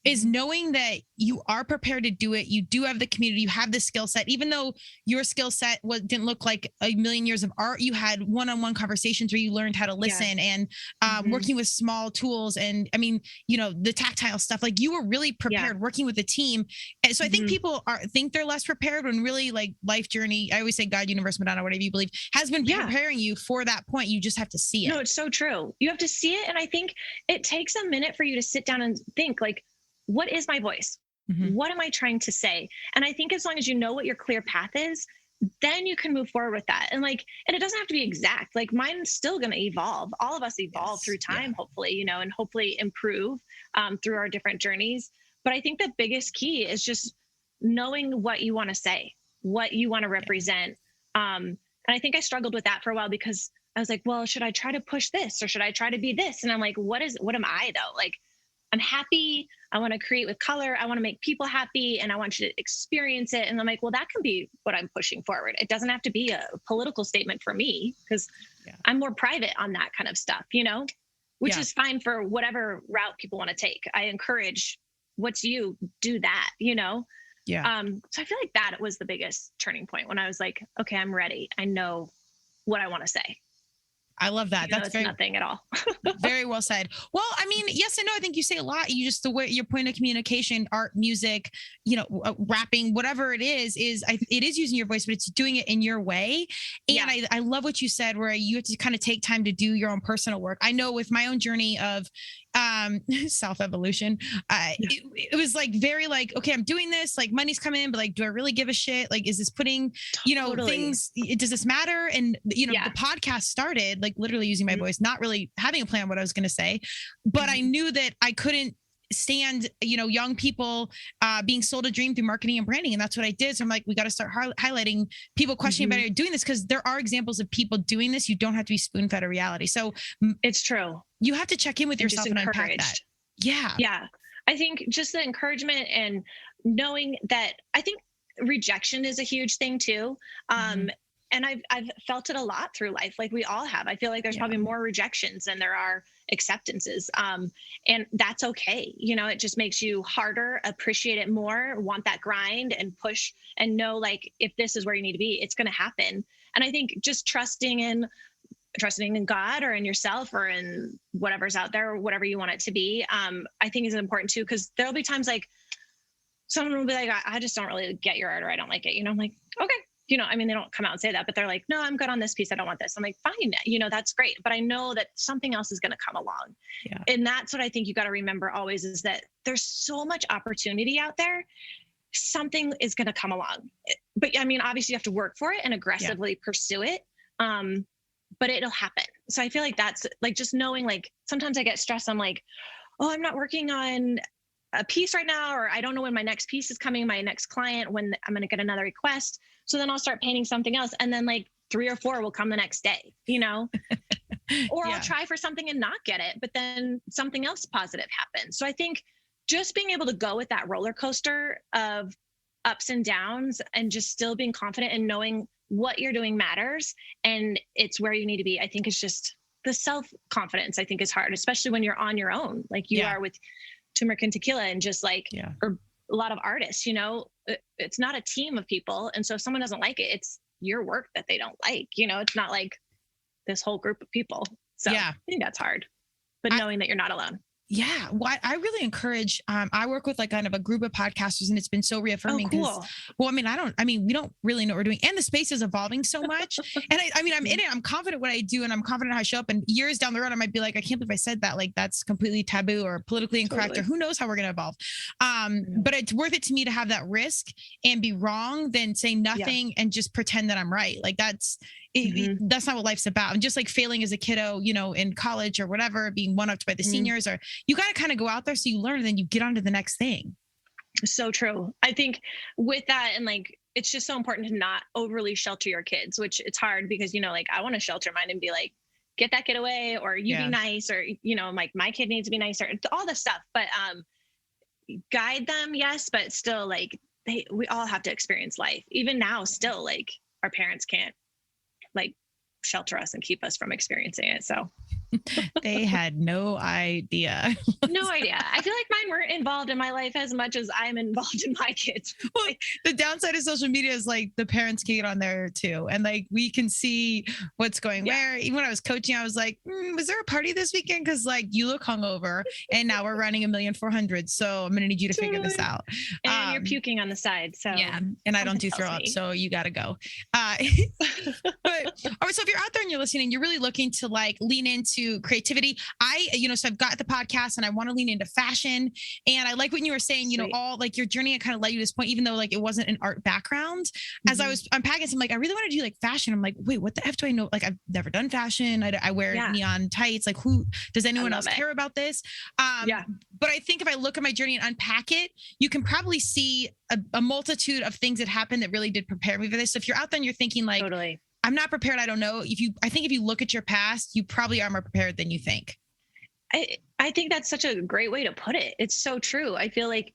Speaker 1: is knowing that you are prepared to do it. You do have the community, you have the skill set, even though your skill set didn't look like a million years of art. You had one-on-one conversations where you learned how to listen and working with small tools. And I mean, the tactile stuff, like you were really prepared working with a team. And so I think people think they're less prepared when really like life journey, I always say God, universe, Madonna, whatever you believe, has been preparing you for that point. You just have to see it.
Speaker 3: No, it's so true. You have to see it. And I think it takes a minute for you to sit down and think like, what is my voice? What am I trying to say? And I think as long as you know what your clear path is, then you can move forward with that. And it doesn't have to be exact. Like mine's still going to evolve. All of us evolve through time, hopefully, and hopefully improve through our different journeys. But I think the biggest key is just knowing what you want to say, what you want to represent. And I think I struggled with that for a while because I was like, well, should I try to push this or should I try to be this? And I'm like, what am I though? Like, I'm happy. I want to create with color. I want to make people happy and I want you to experience it. And I'm like, well, that can be what I'm pushing forward. It doesn't have to be a political statement for me because I'm more private on that kind of stuff, which is fine for whatever route people want to take. I encourage what's you do that, So I feel like that was the biggest turning point when I was like, okay, I'm ready. I know what I want to say.
Speaker 1: I love that. That's
Speaker 3: nothing at all.
Speaker 1: Very well said. Well, I mean, yes and no. I think you say a lot. You just the way your point of communication, art, music, rapping, whatever it is it is using your voice, but it's doing it in your way. And I love what you said, where you have to kind of take time to do your own personal work. I know with my own journey of self-evolution, it was like very like, okay, I'm doing this, like money's coming in, but like, do I really give a shit? Like, is this putting, things, does this matter? And, the podcast started like literally using my voice, not really having a plan on what I was going to say, but I knew that I couldn't stand, young people being sold a dream through marketing and branding. And that's what I did. So I'm like, we got to start highlighting people questioning about doing this because there are examples of people doing this. You don't have to be spoon fed a reality. So
Speaker 3: it's true.
Speaker 1: You have to check in with yourself and unpack that. Yeah.
Speaker 3: Yeah. I think just the encouragement and knowing that I think rejection is a huge thing too. And I've felt it a lot through life. Like we all have. I feel like there's probably more rejections than there are acceptances. And that's okay. It just makes you harder, appreciate it more, want that grind and push and know like, if this is where you need to be, it's going to happen. And I think just trusting in God or in yourself or in whatever's out there, whatever you want it to be, I think is important too. Cause there'll be times like someone will be like, I just don't really get your art or I don't like it. I'm like, okay, I mean, they don't come out and say that, but they're like, no, I'm good on this piece. I don't want this. I'm like, fine, that's great. But I know that something else is going to come along.
Speaker 1: Yeah.
Speaker 3: And that's what I think you got to remember always, is that there's so much opportunity out there. Something is going to come along. But I mean, obviously you have to work for it and aggressively pursue it. But it'll happen. So I feel like that's like, just knowing, like, sometimes I get stressed. I'm like, oh, I'm not working on a piece right now, or I don't know when my next piece is coming, my next client, when I'm going to get another request. So then I'll start painting something else. And then like 3 or 4 will come the next day, or I'll try for something and not get it, but then something else positive happens. So I think just being able to go with that roller coaster of ups and downs, and just still being confident and knowing what you're doing matters and it's where you need to be. I think it's just the self-confidence, I think, is hard, especially when you're on your own, like you are with Turmeric and Tequila, and just like, or a lot of artists, it's not a team of people. And so if someone doesn't like it, it's your work that they don't like, it's not like this whole group of people. So I think that's hard, but knowing that you're not alone.
Speaker 1: Yeah. Well, I really encourage, I work with like kind of a group of podcasters, and it's been so reaffirming.
Speaker 3: Oh, cool.
Speaker 1: Well, we don't really know what we're doing, and the space is evolving so much. And I'm in it. I'm confident what I do, and I'm confident how I show up, and years down the road, I might be like, I can't believe I said that. Like, that's completely taboo or politically incorrect, or who knows how we're going to evolve. But it's worth it to me to have that risk and be wrong than say nothing and just pretend that I'm right. Like that's not what life's about. And just like failing as a kiddo, in college or whatever, being one-upped by the seniors, or you got to kind of go out there so you learn, and then you get on to the next thing.
Speaker 3: So true. I think with that, and like, it's just so important to not overly shelter your kids, which it's hard because, like, I want to shelter mine and be like, get that kid away, or you be nice, or, like my kid needs to be nicer, all this stuff. But guide them, yes, but still, like, we all have to experience life. Even now, still, like, our parents can't like shelter us and keep us from experiencing it. So
Speaker 1: they had no idea.
Speaker 3: No idea. I feel like mine weren't involved in my life as much as I'm involved in my kids.
Speaker 1: Well, the downside of social media is like the parents can get on there too. And like, we can see what's going where. Even when I was coaching, I was like, was there a party this weekend? Cause like you look hungover, and now we're running 1,400,000. So I'm going to need you to figure this out.
Speaker 3: And you're puking on the side. So
Speaker 1: and I don't do throw up. So you got to go. But all right. So if you're out there and you're listening, and you're really looking to like lean into creativity, so I've got the podcast and I want to lean into fashion. And I like what you were saying, all like your journey, it kind of led you to this point, even though like it wasn't an art background. As I was unpacking, I'm like, I really want to do like fashion. I'm like, wait, what the F do I know? Like, I've never done fashion. I wear neon tights. Like, who does anyone else care about this? But I think if I look at my journey and unpack it, you can probably see a multitude of things that happened that really did prepare me for this. So if you're out there and you're thinking like,
Speaker 3: totally,
Speaker 1: I'm not prepared, I don't know. I think if you look at your past, you probably are more prepared than you think.
Speaker 3: I think that's such a great way to put it. It's so true. I feel like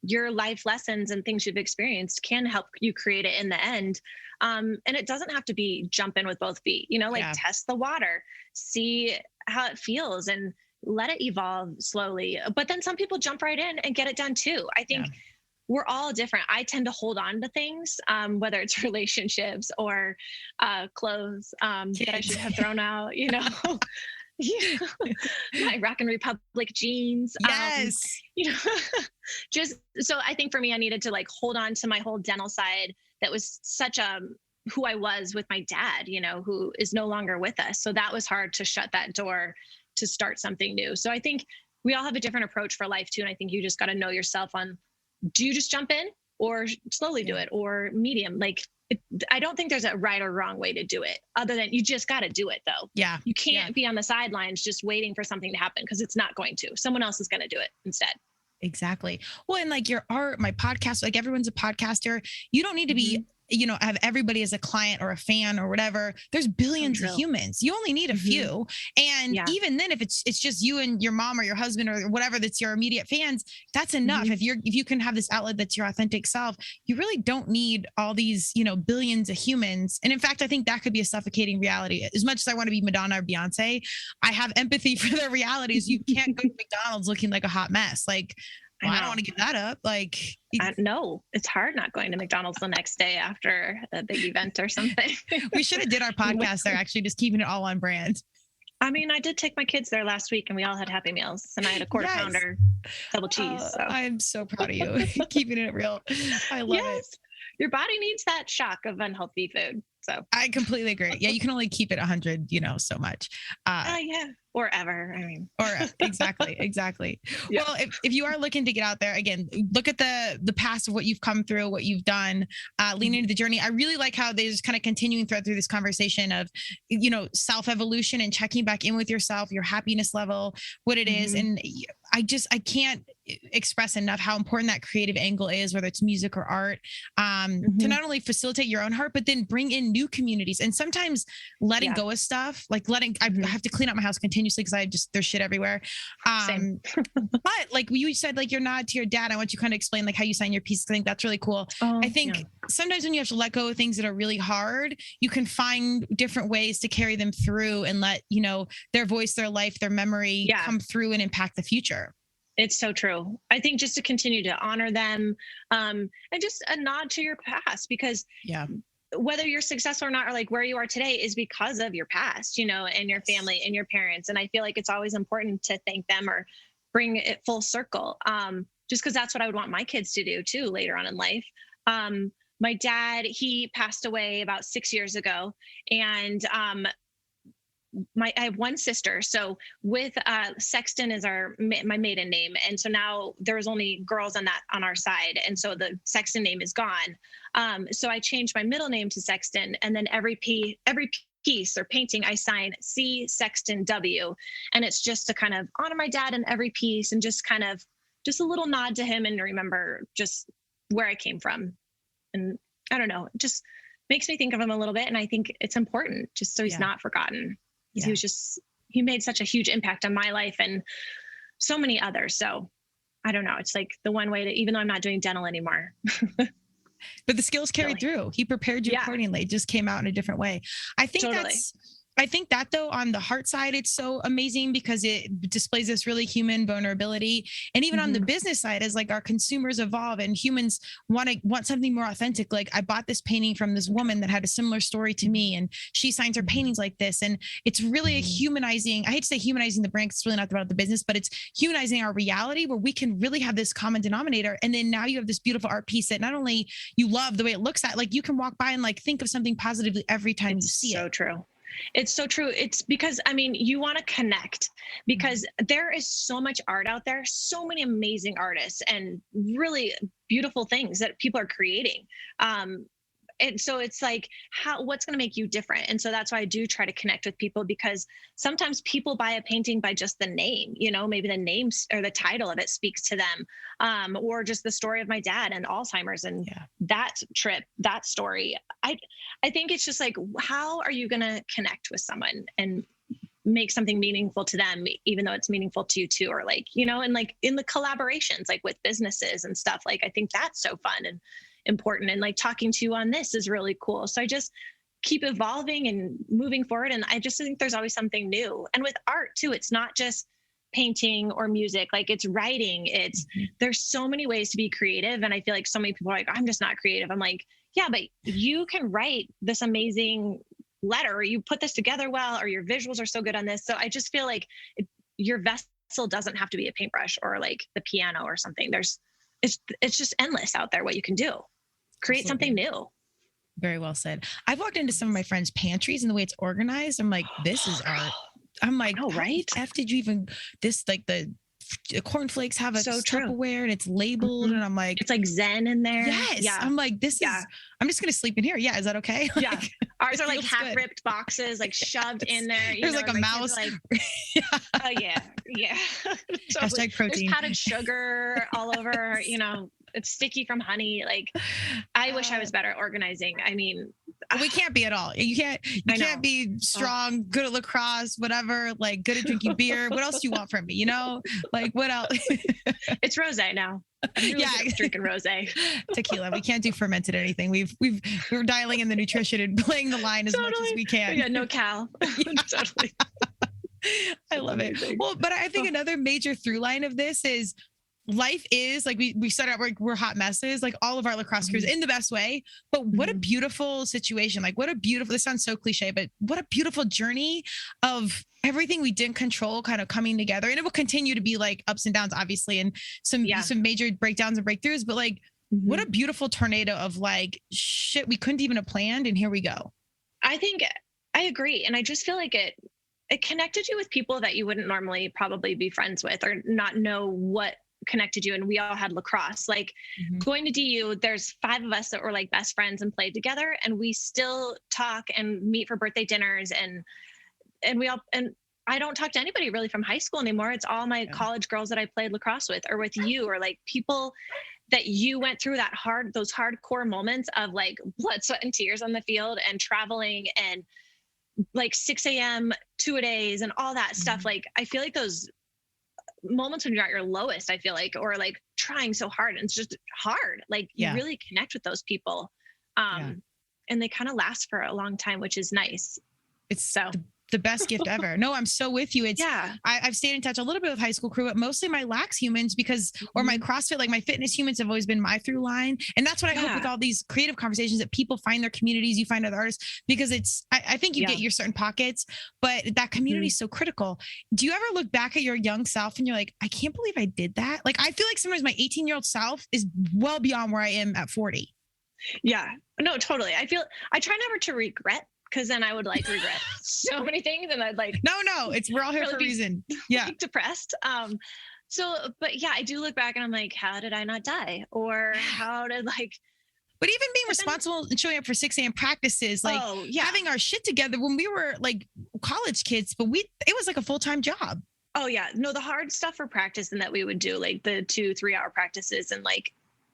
Speaker 3: your life lessons and things you've experienced can help you create it in the end. And it doesn't have to be jump in with both feet, test the water, see how it feels, and let it evolve slowly. But then some people jump right in and get it done too. I think we're all different. I tend to hold on to things, whether it's relationships or clothes that I should have thrown out, my Rockin' Republic jeans.
Speaker 1: Yes.
Speaker 3: Just so I think for me, I needed to like hold on to my whole dental side. That was such who I was with my dad, who is no longer with us. So that was hard to shut that door to start something new. So I think we all have a different approach for life too. And I think you just got to know yourself on, do you just jump in or slowly do it, or medium? Like, I don't think there's a right or wrong way to do it, other than you just got to do it though.
Speaker 1: Yeah.
Speaker 3: You can't be on the sidelines just waiting for something to happen, because it's not going to. Someone else is going to do it instead.
Speaker 1: Exactly. Well, and like your art, my podcast, like everyone's a podcaster. You don't need to be, have everybody as a client or a fan or whatever. There's billions of humans. You only need a few. And even then, if it's just you and your mom or your husband or whatever, that's your immediate fans, that's enough. If you can have this outlet that's your authentic self, you really don't need all these, billions of humans. And in fact, I think that could be a suffocating reality. As much as I want to be Madonna or Beyonce, I have empathy for their realities. You can't go to McDonald's looking like a hot mess. Like, well, I don't want to give that up. Like,
Speaker 3: no, it's hard not going to McDonald's the next day after a big event or something.
Speaker 1: We should have did our podcast there, actually, just keeping it all on brand.
Speaker 3: I mean, I did take my kids there last week and we all had Happy Meals, and I had a quarter pounder, double cheese. So.
Speaker 1: I'm so proud of you. Keeping it real. I love it.
Speaker 3: your body needs that shock of unhealthy food. So
Speaker 1: I completely agree. Yeah, you can only keep it 100, so much.
Speaker 3: yeah, or ever. I mean,
Speaker 1: Or exactly.
Speaker 3: Yeah.
Speaker 1: Well, if you are looking to get out there again, look at the past of what you've come through, what you've done, lean into the journey. I really like how there's kind of continuing thread through this conversation of, self-evolution and checking back in with yourself, your happiness level, what it is. And I can't express enough how important that creative angle is, whether it's music or art, to not only facilitate your own heart, but then bring in new communities. And sometimes letting go of stuff, like I have to clean up my house continuously because there's shit everywhere.
Speaker 3: Same.
Speaker 1: But like you said, like your nod to your dad, I want you to kind of explain like how you sign your pieces. I think that's really cool. I think sometimes when you have to let go of things that are really hard, you can find different ways to carry them through and let, their voice, their life, their memory come through and impact the future.
Speaker 3: It's so true. I think just to continue to honor them, and just a nod to your past, because whether you're successful or not, or like where you are today is because of your past, and your family and your parents. And I feel like it's always important to thank them or bring it full circle. Just because that's what I would want my kids to do too, later on in life. My dad, he passed away about 6 years ago, and I have one sister. So with Sexton is my maiden name. And so now there's only girls on our side. And so the Sexton name is gone. So I changed my middle name to Sexton, and then every piece or painting I sign C Sexton W. And it's just to kind of honor my dad in every piece, and just kind of just a little nod to him and remember just where I came from. And I don't know, it just makes me think of him a little bit. And I think it's important just so he's not forgotten. He made such a huge impact on my life and so many others. So I don't know. It's like the one way to, even though I'm not doing dental anymore.
Speaker 1: But the skills carried through. He prepared you accordingly. It just came out in a different way. I think that though, on the heart side, it's so amazing because it displays this really human vulnerability. And even on the business side, as like our consumers evolve and humans want something more authentic. Like I bought this painting from this woman that had a similar story to me, and she signs her paintings like this. And it's really a humanizing, I hate to say humanizing the brand, 'cause it's really not about the business, but it's humanizing our reality where we can really have this common denominator. And then now you have this beautiful art piece that not only you love the way it looks at, like you can walk by and like think of something positively every time you see it.
Speaker 3: So true. It's so true. It's because, you want to connect, because there is so much art out there, so many amazing artists and really beautiful things that people are creating. And so it's like, what's going to make you different? And so that's why I do try to connect with people, because sometimes people buy a painting by just the name, maybe the names or the title of it speaks to them, or just the story of my dad and Alzheimer's and that trip, that story. I think it's just like, how are you going to connect with someone and make something meaningful to them, even though it's meaningful to you too, or like, and like in the collaborations, like with businesses and stuff, like, I think that's so fun and important, and like talking to you on this is really cool. So I just keep evolving and moving forward. And I just think there's always something new. And with art too, it's not just painting or music, like it's writing. There's so many ways to be creative. And I feel like so many people are like, I'm just not creative. I'm like, yeah, but you can write this amazing letter, or you put this together well, or your visuals are so good on this. So I just feel like your vessel doesn't have to be a paintbrush or like the piano or something. It's just endless out there what you can do. Create something new.
Speaker 1: Very well said. I've walked into some of my friends' pantries and the way it's organized, I'm like, this is art. I'm like, oh, right. F did you even like the cornflakes have a Tupperware and it's labeled, and I'm like,
Speaker 3: it's like Zen in there.
Speaker 1: Yes. Yeah. I'm like, this is, I'm just going to sleep in here. Yeah. Is that okay?
Speaker 3: Yeah. Like, ours are like half ripped boxes, like shoved in there.
Speaker 1: There's like a mouse.
Speaker 3: Like, oh yeah. Yeah.
Speaker 1: Hashtag protein.
Speaker 3: There's powdered sugar all over, it's sticky from honey. Like, I wish I was better at organizing. I mean,
Speaker 1: we can't be at all. You can't be strong, good at lacrosse, whatever, like good at drinking beer. What else do you want from me? Like what else?
Speaker 3: It's rosé now. I'm really good at drinking rosé.
Speaker 1: Tequila. We can't do fermented anything. We're dialing in the nutrition and playing the line as much as we can.
Speaker 3: Yeah, no cal. Totally.
Speaker 1: I love it. Well, but I think another major through line of this is life is like we started out we're hot messes, like all of our lacrosse crews in the best way. But what a beautiful situation. Like this sounds so cliche, but what a beautiful journey of everything we didn't control kind of coming together. And it will continue to be like ups and downs, obviously, and some major breakdowns and breakthroughs. But like what a beautiful tornado of like, shit, we couldn't even have planned. And here we go.
Speaker 3: I think I agree. And I just feel like it connected you with people that you wouldn't normally probably be friends with or not know what connected you. And we all had lacrosse, like going to DU, there's 5 of us that were like best friends and played together. And we still talk and meet for birthday dinners. And I don't talk to anybody really from high school anymore. It's all my college girls that I played lacrosse with or with you, or like people that you went through those hardcore moments of like blood, sweat, and tears on the field and traveling and like 6 a.m. 2-a-days and all that stuff. Like, I feel like those moments when you're at your lowest, I feel like, or like trying so hard and it's just hard. Like you really connect with those people. And they kind of last for a long time, which is nice.
Speaker 1: It's so the best gift ever. No, I'm so with you. It's I've stayed in touch a little bit with high school crew, but mostly my lax humans or my CrossFit, like my fitness humans have always been my through line. And that's what I hope with all these creative conversations that people find their communities, you find other artists, because I think you get your certain pockets, but that community is so critical. Do you ever look back at your young self and you're like, I can't believe I did that? Like, I feel like sometimes my 18-year-old self is well beyond where I am at 40.
Speaker 3: Yeah, no, totally. I try never to regret, because then I would like regret so many things, and I'd like
Speaker 1: no, we're all here really for a reason. Yeah,
Speaker 3: depressed. But yeah, I do look back and I'm like, how did I not die, or how did like?
Speaker 1: But even being responsible and showing up for 6 a.m. practices, like having our shit together when we were like college kids, but it was like a full-time job.
Speaker 3: Oh yeah, no, the hard stuff for practice and that we would do like the 2-3 hour practices and like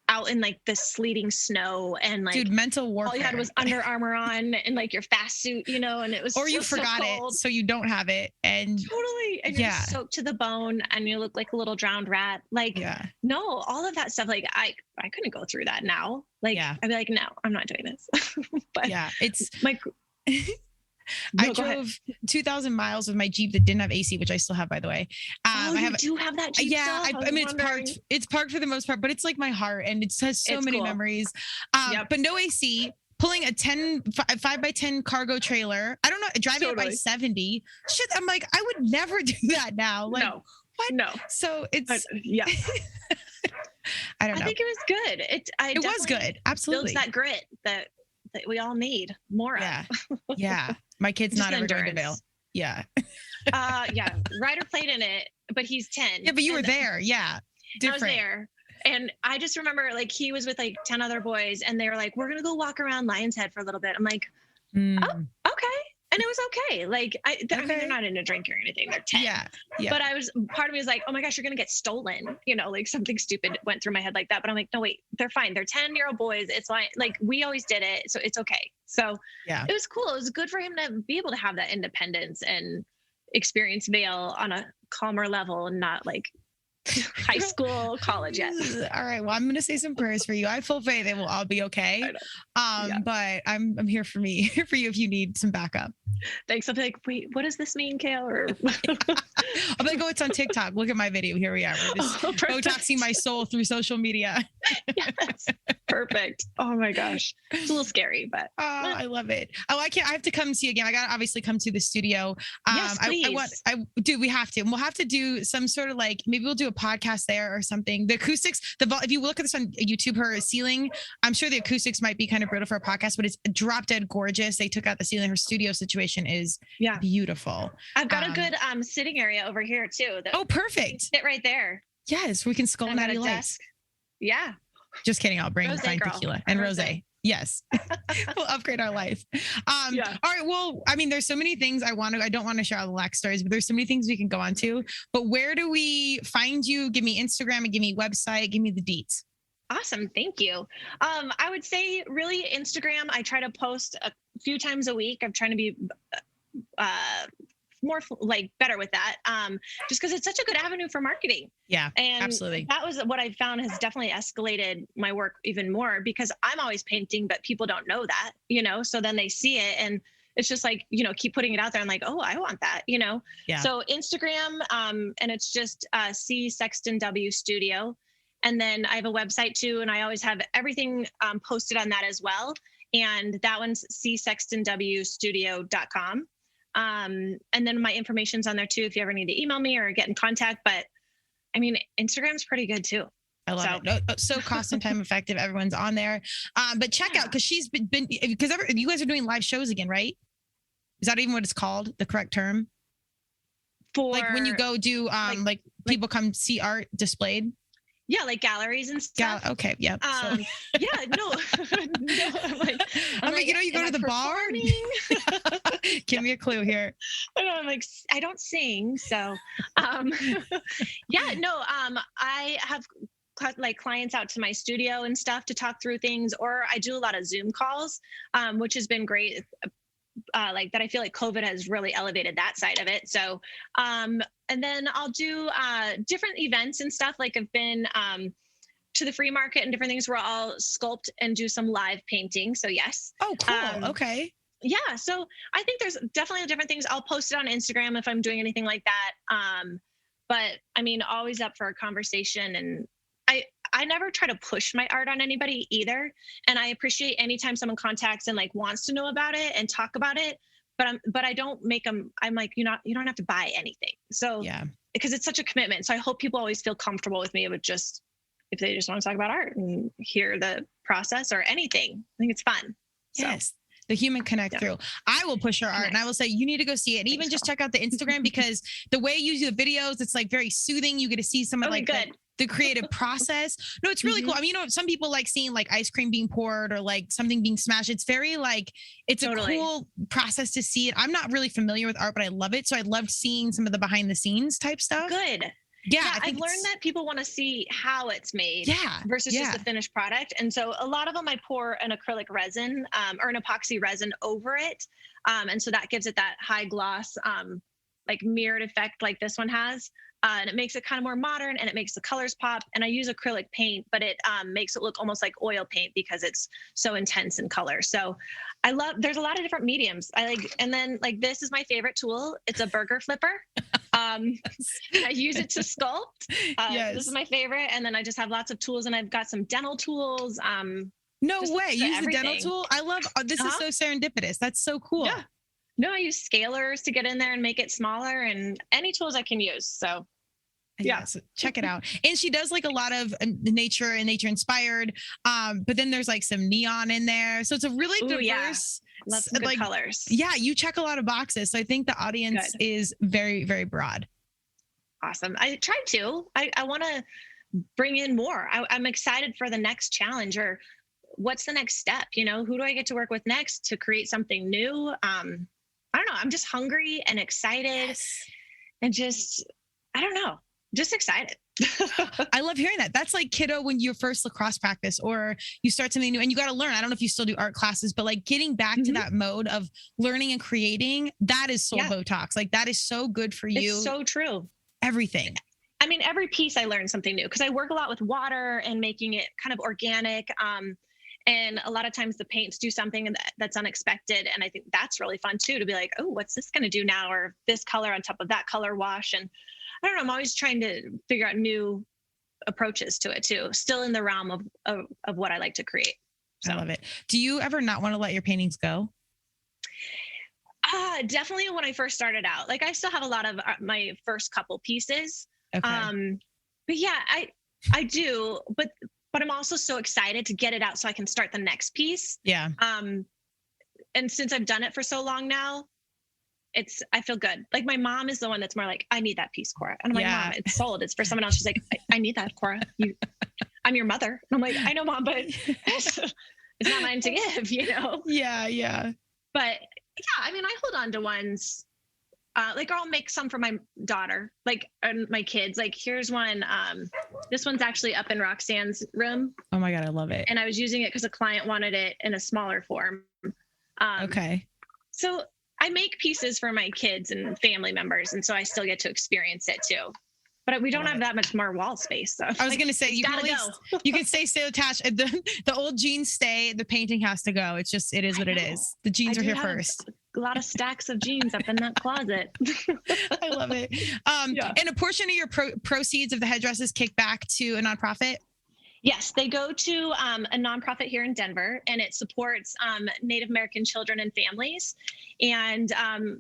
Speaker 3: out in like the sleeting snow and like
Speaker 1: mental warfare.
Speaker 3: All you had was Under Armour on and like your fast suit, and it was
Speaker 1: you forgot it, so you don't have it, and
Speaker 3: totally, and you're soaked to the bone, and you look like a little drowned rat. Like, no, all of that stuff. Like, I couldn't go through that now. Like, I'd be like, no, I'm not doing this. But
Speaker 1: it's
Speaker 3: my.
Speaker 1: I drove 2,000 miles with my Jeep that didn't have AC, which I still have, by the way.
Speaker 3: You do have that Jeep?
Speaker 1: Yeah, I mean, it's parked for the most part, but it's like my heart, and it has so many memories. But no AC, pulling a 5x10 cargo trailer. I don't know, driving it by 70. Shit, I'm like, I would never do that now. Like,
Speaker 3: no,
Speaker 1: what?
Speaker 3: No.
Speaker 1: So it's I don't know.
Speaker 3: I think it was good. It
Speaker 1: was good. Absolutely.
Speaker 3: Builds that grit that we all need more of.
Speaker 1: Yeah. My kid's not ever going to bail. Yeah.
Speaker 3: Ryder played in it, but he's 10.
Speaker 1: Yeah, but you were there. Yeah.
Speaker 3: Different. I was there. And I just remember like he was with like 10 other boys and they were like, we're going to go walk around Lion's Head for a little bit. I'm like, oh, okay. And it was okay. Like, I mean, they're not into drinking or anything. They're 10. Yeah. But part of me was like, oh my gosh, you're going to get stolen. Like something stupid went through my head like that. But I'm like, no, wait, they're fine. They're 10-year-old boys. It's fine. Like, we always did it. So it's okay. So it was cool. It was good for him to be able to have that independence and experience Vail on a calmer level and not like high school, college yet.
Speaker 1: All right. Well, I'm going to say some prayers for you. I have full faith it will all be okay. But I'm here for you if you need some backup.
Speaker 3: Thanks. I'll be like, wait, what does this mean, Kale? Or
Speaker 1: I'm like, it's on TikTok. Look at my video. Here we are. We're just Botoxing my soul through social media.
Speaker 3: Yes. Perfect. Oh my gosh. It's a little scary, but
Speaker 1: I love it. Oh, I have to come see you again. I got to obviously come to the studio.
Speaker 3: Yes, please.
Speaker 1: We have to. And we'll have to do some sort of like, maybe we'll do a podcast there or something. The acoustics, if you look at this on YouTube, her ceiling, I'm sure the acoustics might be kind of brutal for a podcast, but it's drop dead gorgeous. They took out the ceiling. Her studio situation is beautiful.
Speaker 3: I've got a good sitting area over here too.
Speaker 1: Perfect.
Speaker 3: Sit right there.
Speaker 1: Yes, we can skull natty lights.
Speaker 3: Yeah.
Speaker 1: Just kidding. I'll bring fine tequila and rosé. Yes. We'll upgrade our life. All right. Well, I mean, there's so many things I don't want to share all the lax stories, but there's so many things we can go on to. But where do we find you? Give me Instagram and give me website. Give me the deets.
Speaker 3: Awesome. Thank you. I would say really Instagram. I try to post a few times a week. I'm trying to be more like better with that. Just because it's such a good avenue for marketing.
Speaker 1: Yeah,
Speaker 3: and
Speaker 1: absolutely.
Speaker 3: That was what I found has definitely escalated my work even more because I'm always painting, but people don't know that, so then they see it and it's just like, keep putting it out there. I'm like, oh, I want that,
Speaker 1: Yeah.
Speaker 3: So Instagram, and it's just C Sexton W Studio. And then I have a website too, and I always have everything posted on that as well. And that one's csextonwstudio.com. And then my information's on there too, if you ever need to email me or get in contact. But I mean, Instagram's pretty good too.
Speaker 1: I love it. So cost and time effective. Everyone's on there. But check out, because she's been because you guys are doing live shows again, right? Is that even what it's called? The correct term?
Speaker 3: For
Speaker 1: like when you go do like people come see art displayed.
Speaker 3: Yeah, like galleries and stuff.
Speaker 1: Okay, yeah.
Speaker 3: Yeah, no. I'm like,
Speaker 1: you go to the bar. Give me a clue here.
Speaker 3: I'm like, I don't sing, so yeah, no. I have like clients out to my studio and stuff to talk through things, or I do a lot of Zoom calls, which has been great. Like that, I feel like COVID has really elevated that side of it. So, and then I'll do different events and stuff. Like I've been to the free market and different things where I'll sculpt and do some live painting. So yes.
Speaker 1: Oh, cool. Okay.
Speaker 3: Yeah. So I think there's definitely different things. I'll post it on Instagram if I'm doing anything like that. But I mean, always up for a conversation, and I never try to push my art on anybody either. And I appreciate anytime someone contacts and like wants to know about it and talk about it, but I don't make them, I'm like, you don't have to buy anything. So yeah, because it's such a commitment. So I hope people always feel comfortable with me with just, if they just want to talk about art and hear the process or anything. I think it's fun.
Speaker 1: Yes. The human connect through. I will push your art and I will say, you need to go see it. And even just check out the Instagram, because the way you do the videos, it's like very soothing. You get to see some of like the creative process. No, it's really cool. I mean, some people like seeing like ice cream being poured or like something being smashed. It's very like, it's a cool process to see it. I'm not really familiar with art, but I love it. So I loved seeing some of the behind the scenes type stuff.
Speaker 3: Good.
Speaker 1: Yeah,
Speaker 3: I've learned that people want to see how it's made versus just the finished product. And so a lot of them I pour an acrylic resin or an epoxy resin over it. And so that gives it that high gloss, like mirrored effect like this one has. And it makes it kind of more modern, and it makes the colors pop. And I use acrylic paint, but it makes it look almost like oil paint because it's so intense in color. So there's a lot of different mediums. And then like this is my favorite tool. It's a burger flipper. I use it to sculpt. This is my favorite. And then I just have lots of tools, and I've got some dental tools.
Speaker 1: No way. Use the dental tool. I love, this is so serendipitous. That's so cool.
Speaker 3: Yeah. No, I use scalers to get in there and make it smaller, and any tools I can use. So
Speaker 1: so check it out. And she does like a lot of nature and nature inspired. But then there's like some neon in there. So it's a really diverse,
Speaker 3: love some good colors.
Speaker 1: Yeah. You check a lot of boxes. So I think the audience is very, very broad.
Speaker 3: Awesome. I tried to, I want to bring in more. I'm excited for the next challenge, or what's the next step? Who do I get to work with next to create something new? I don't know. I'm just hungry and excited and just, I don't know, just excited.
Speaker 1: I love hearing that. That's like kiddo when you first lacrosse practice or you start something new and you got to learn. I don't know if you still do art classes, but like getting back to that mode of learning and creating, that is soul Botox. Like that is so good for you.
Speaker 3: It's so true.
Speaker 1: Everything.
Speaker 3: I mean, every piece I learned something new because I work a lot with water and making it kind of organic. And a lot of times the paints do something that's unexpected. And I think that's really fun too, to be like, oh, what's this going to do now? Or this color on top of that color wash. And I don't know, I'm always trying to figure out new approaches to it too, still in the realm of what I like to create. So.
Speaker 1: I love it. Do you ever not want to let your paintings go?
Speaker 3: Definitely when I first started out. Like I still have a lot of my first couple pieces. Okay. But yeah, I do, but I'm also so excited to get it out so I can start the next piece.
Speaker 1: Yeah.
Speaker 3: And since I've done it for so long now, I feel good. Like my mom is the one that's more like, I need that piece, Cora. And I'm like, Mom, it's sold. It's for someone else. She's like, I need that, Cora. I'm your mother. And I'm like, I know, Mom, but it's not mine to give,
Speaker 1: Yeah, yeah.
Speaker 3: But yeah, I mean, I hold on to ones. Like I'll make some for my daughter, like and my kids. Like here's one. This one's actually up in Roxanne's room.
Speaker 1: Oh my God, I love it.
Speaker 3: And I was using it because a client wanted it in a smaller form.
Speaker 1: Okay.
Speaker 3: So I make pieces for my kids and family members, and so I still get to experience it too. But we don't have that much more wall space. So
Speaker 1: I was going to say, you can stay so attached. The old jeans stay, the painting has to go. It is what it is. The jeans are here first.
Speaker 3: A lot of stacks of jeans up in that closet.
Speaker 1: I love it. And a portion of your proceeds of the headdresses kick back to a nonprofit?
Speaker 3: Yes, they go to a nonprofit here in Denver, and it supports Native American children and families. And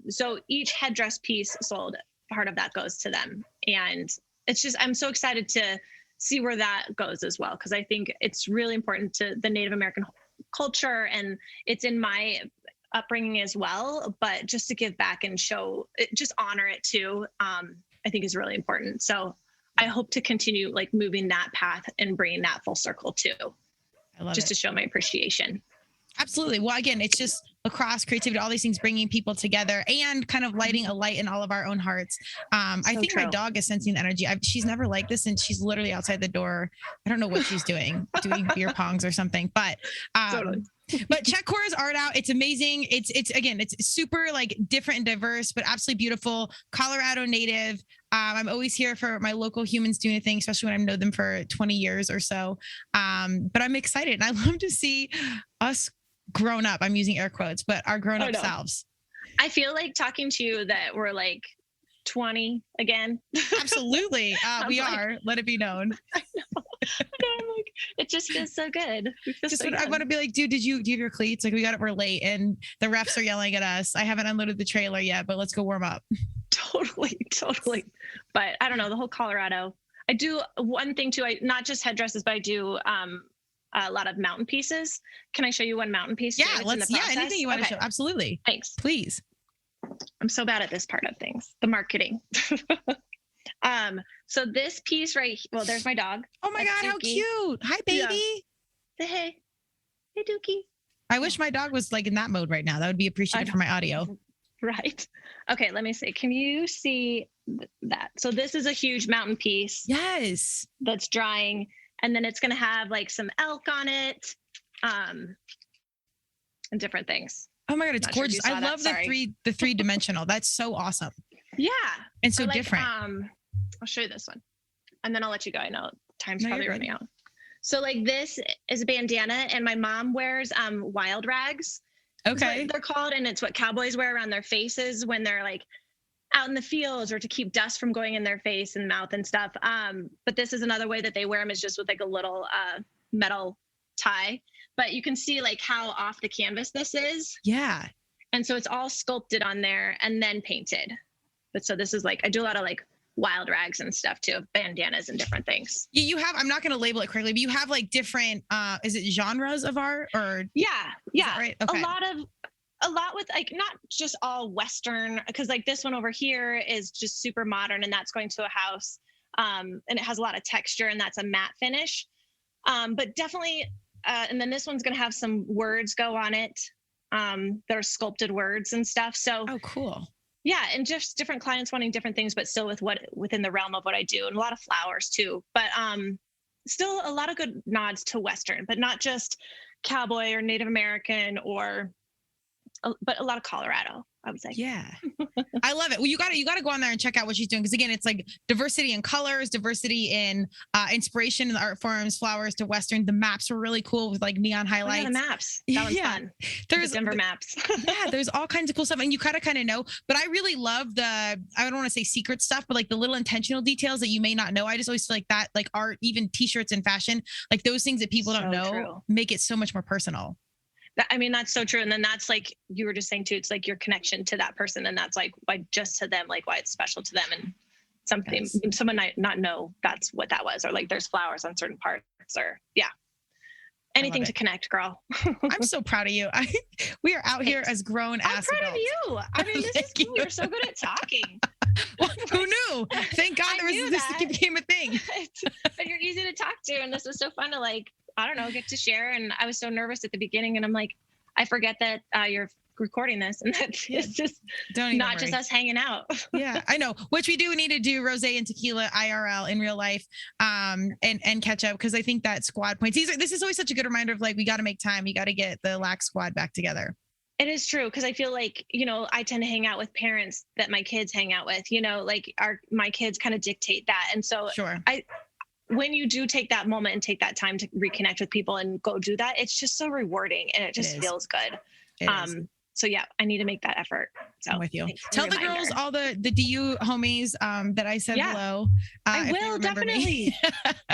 Speaker 3: so each headdress piece sold, part of that goes to them. And it's just, I'm so excited to see where that goes as well. Cause I think it's really important to the Native American culture, and it's in my upbringing as well, but just to give back and show it, just honor it too, I think is really important. So I hope to continue like moving that path and bringing that full circle too.
Speaker 1: I love
Speaker 3: just
Speaker 1: it.
Speaker 3: to show my appreciation.
Speaker 1: Absolutely. Well, again, it's just lacrosse, creativity, all these things bringing people together and kind of lighting a light in all of our own hearts. I think my dog is sensing the energy. She's never like this, and she's literally outside the door. I don't know what she's doing beer pongs or something, but
Speaker 3: Totally.
Speaker 1: But check Cora's art out. It's amazing. It's super like different and diverse, but absolutely beautiful. Colorado native. I'm always here for my local humans doing a thing, especially when I've known them for 20 years or so. But I'm excited, and I love to see us grown up. I'm using air quotes, but our grown up selves.
Speaker 3: I feel like talking to you that we're like 20 again.
Speaker 1: Absolutely. We are. Let it be known.
Speaker 3: I know. I'm like, it just feels so good.
Speaker 1: I want to be like, dude, do you have your cleats? Like, we're late and the refs are yelling at us. I haven't unloaded the trailer yet, but let's go warm up.
Speaker 3: Totally. But I don't know, the whole Colorado. I do one thing too. I not just headdresses, but I do a lot of mountain pieces. Can I show you one mountain piece?
Speaker 1: Yeah, anything you want to show. Absolutely.
Speaker 3: Thanks.
Speaker 1: Please.
Speaker 3: I'm so bad at this part of things, the marketing. So this piece well, there's my dog.
Speaker 1: Oh my God, Dookie. How cute. Hi, baby.
Speaker 3: Yeah. Say hey. Hey, Dookie.
Speaker 1: I wish my dog was like in that mode right now. That would be appreciated for my audio.
Speaker 3: Right. Okay, let me see. Can you see that? So this is a huge mountain piece.
Speaker 1: Yes.
Speaker 3: That's drying. And then it's going to have like some elk on it, and different things.
Speaker 1: Oh my God, it's gorgeous. I love the three-dimensional. That's so awesome.
Speaker 3: Yeah.
Speaker 1: And so different.
Speaker 3: I'll show you this one, and then I'll let you go. I know time's probably running out. So like this is a bandana, and my mom wears wild rags.
Speaker 1: Okay.
Speaker 3: They're called, and it's what cowboys wear around their faces when they're like out in the fields or to keep dust from going in their face and mouth and stuff. But this is another way that they wear them, is just with like a little metal tie. But you can see like how off the canvas this is.
Speaker 1: Yeah.
Speaker 3: And so it's all sculpted on there and then painted. But so this is like, I do a lot of like wild rags and stuff too, bandanas and different things.
Speaker 1: You have, I'm not going to label it correctly, but you have like different, is it genres of art or?
Speaker 3: Yeah.
Speaker 1: Right? Okay.
Speaker 3: A lot with like, not just all Western, because like this one over here is just super modern, and that's going to a house. And it has a lot of texture, and that's a matte finish. But definitely, and then this one's going to have some words go on it. That are sculpted words and stuff. So,
Speaker 1: oh, cool.
Speaker 3: Yeah. And just different clients wanting different things, but still within the realm of what I do, and a lot of flowers too, but, still a lot of good nods to Western, but not just cowboy or Native American but a lot of Colorado, I would say.
Speaker 1: Yeah. I love it. Well, you got to go on there and check out what she's doing. Cause again, it's like diversity in colors, diversity in inspiration in the art forms, flowers to Western. The maps were really cool with like neon highlights.
Speaker 3: Oh, yeah, the maps. That was fun. There's Denver maps.
Speaker 1: Yeah. There's all kinds of cool stuff. And you kind of know, but I really love I don't want to say secret stuff, but like the little intentional details that you may not know. I just always feel like that, like art, even t-shirts and fashion, like those things that people don't know make it so much more personal.
Speaker 3: I mean, that's so true. And then that's like you were just saying too, it's like your connection to that person. And that's like why just to them, like why it's special to them, and something someone might not know that's what that was, or like there's flowers on certain parts, or anything to connect, girl.
Speaker 1: I'm so proud of you. We are out here as grown ass
Speaker 3: I'm proud
Speaker 1: adults.
Speaker 3: of you. I mean, this is cool. You're so good at talking.
Speaker 1: Well, who knew? Thank God this became a thing.
Speaker 3: But you're easy to talk to. And this was so fun to like, I don't know, get to share. And I was so nervous at the beginning, and I'm like, I forget that you're recording this, and that it's just not just us hanging out.
Speaker 1: Yeah, I know. Which we do need to do rosé and tequila IRL in real life, and catch up, because I think that squad points. This is always such a good reminder of like, we got to make time. You got to get the LAC squad back together.
Speaker 3: It is true, because I feel like, I tend to hang out with parents that my kids hang out with, like my kids kind of dictate that. And so when you do take that moment and take that time to reconnect with people and go do that, it's just so rewarding, and it just feels good. So yeah, I need to make that effort. So
Speaker 1: I'm with you. Tell the girls, all the DU homies, that I said hello.
Speaker 3: I will definitely.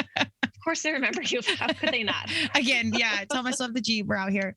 Speaker 3: Of course they remember you. How could they not?
Speaker 1: Again, yeah, tell myself the G, we're out here.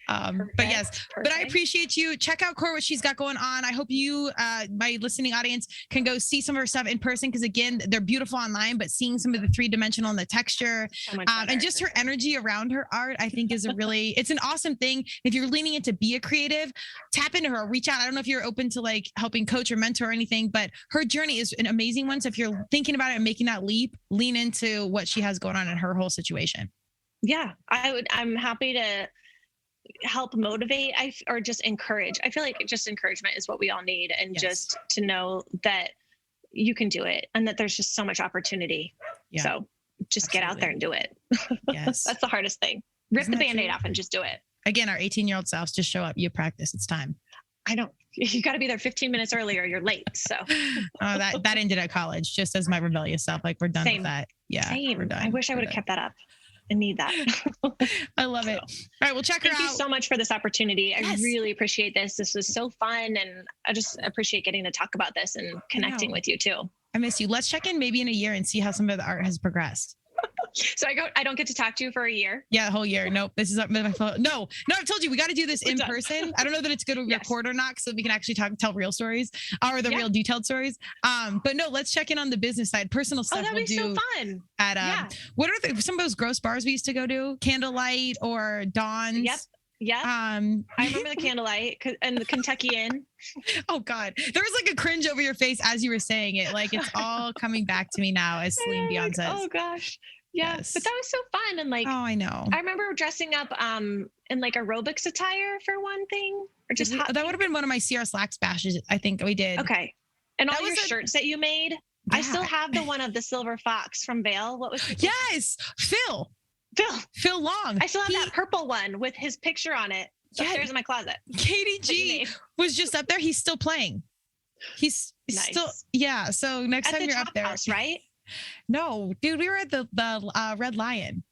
Speaker 1: But yes, but I appreciate you. Check out Cora, what she's got going on. I hope you, my listening audience, can go see some of her stuff in person, because again, they're beautiful online, but seeing some of the 3-dimensional and the texture, and just her energy around her art, I think is it's an awesome thing. If you're leaning into be a creative, tap into her, reach out. I don't know if you're open to like helping coach or mentor or anything, but her journey is an amazing one. So if you're thinking about it and making that leap, lean into what she has going on in her whole situation.
Speaker 3: Yeah, I'm happy to help motivate or just encourage. I feel like just encouragement is what we all need, and just to know that you can do it and that there's just so much opportunity. Yeah, so just get out there and do it.
Speaker 1: Yes.
Speaker 3: That's the hardest thing. Rip the Band-Aid off and just do it.
Speaker 1: Again, our 18-year-old selves, just show up, you practice, it's time.
Speaker 3: You got to be there 15 minutes early or you're late. So
Speaker 1: that ended at college, just as my rebellious self. Like, we're done with that. Yeah.
Speaker 3: Same.
Speaker 1: We're done.
Speaker 3: I wish I would have kept that up. I need that.
Speaker 1: I love it. All right. Well, check her out.
Speaker 3: Thank you so much for this opportunity. I really appreciate this. This was so fun. And I just appreciate getting to talk about this and connecting with you too.
Speaker 1: I miss you. Let's check in maybe in a year and see how some of the art has progressed.
Speaker 3: So I don't get to talk to you for a year?
Speaker 1: Yeah, the whole year. Nope. This is my phone. No, I've told you, we got to do this in person. I don't know that it's good to record or not, so we can actually tell real stories or the real detailed stories. But no, let's check in on the business side. Personal stuff
Speaker 3: that'd be so fun.
Speaker 1: At what are some of those gross bars we used to go to? Candlelight or Dawn's?
Speaker 3: Yep. Yeah. I remember the Candlelight and the Kentucky Inn.
Speaker 1: Oh God. There was like a cringe over your face as you were saying it. Like, it's all coming back to me now, as Celine Dion says.
Speaker 3: Oh gosh. Yeah. Yes. But that was so fun. And like,
Speaker 1: oh, I know.
Speaker 3: I remember dressing up in like aerobics attire for one thing, or just
Speaker 1: that would have been one of my CR Slacks bashes. I think we did.
Speaker 3: Okay. And all your shirts that you made. Yeah. I still have the one of the silver fox from Vail. What was it?
Speaker 1: Yes. Phil Long.
Speaker 3: I still have that purple one with his picture on it upstairs in my closet.
Speaker 1: Katie G was just up there. He's still playing. He's still, yeah. So next time you're up there,
Speaker 3: house, right?
Speaker 1: No, dude, we were at the Red Lion.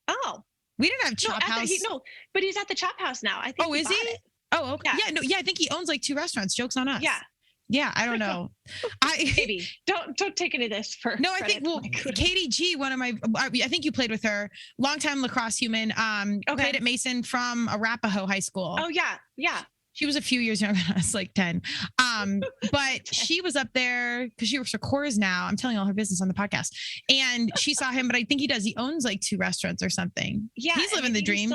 Speaker 3: Oh,
Speaker 1: we didn't have Chop House.
Speaker 3: But he's at the Chop House now. I think.
Speaker 1: Oh, is he? It. Oh, okay. Yeah. I think he owns like 2 restaurants. Joke's on us. Yeah. I don't know.
Speaker 3: Maybe don't take any of this for.
Speaker 1: No, I think Katie G, I think you played with her, longtime lacrosse human. Played at Mason from Arapahoe High School.
Speaker 3: Oh yeah.
Speaker 1: She was a few years younger than us, like 10. But she was up there because she works for Coors now. I'm telling all her business on the podcast. And she saw him, but I think he owns like 2 restaurants or something. Yeah. He's living the dream.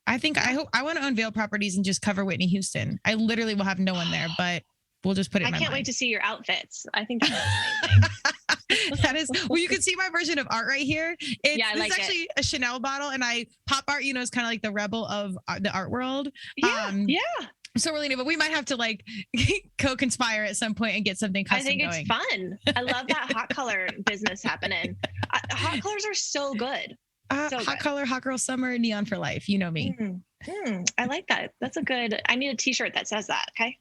Speaker 1: I want to own Vail Properties and just cover Whitney Houston. I literally will have no one there, but we'll just put it in my mind.
Speaker 3: I can't wait to see your outfits. I think that's amazing.
Speaker 1: That is, well, you can see my version of art right here. It's actually a Chanel bottle, and pop art, is kind of like the rebel of the art world.
Speaker 3: Yeah.
Speaker 1: So really, but we might have to like co-conspire at some point and get something custom going.
Speaker 3: I think it's fun. I love that hot color business happening. Hot colors are so good.
Speaker 1: Hot color, hot girl summer, neon for life. You know me.
Speaker 3: I like that. That's a good. I need a T-shirt that says that. Okay.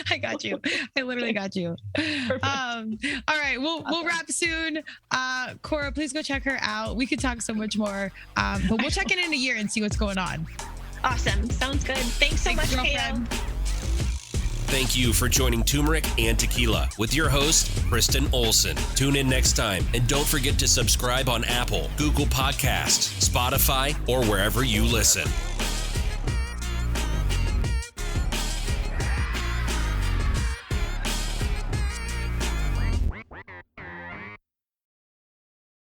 Speaker 1: I got you. I literally got you. All right. We'll wrap soon. Cora, please go check her out. We could talk so much more. But we'll check in a year and see what's going on.
Speaker 3: Awesome. Sounds good. Thanks so much, Kale.
Speaker 2: Thank you for joining Turmeric and Tequila with your host, Kristen Olson. Tune in next time, and don't forget to subscribe on Apple, Google Podcasts, Spotify, or wherever you listen.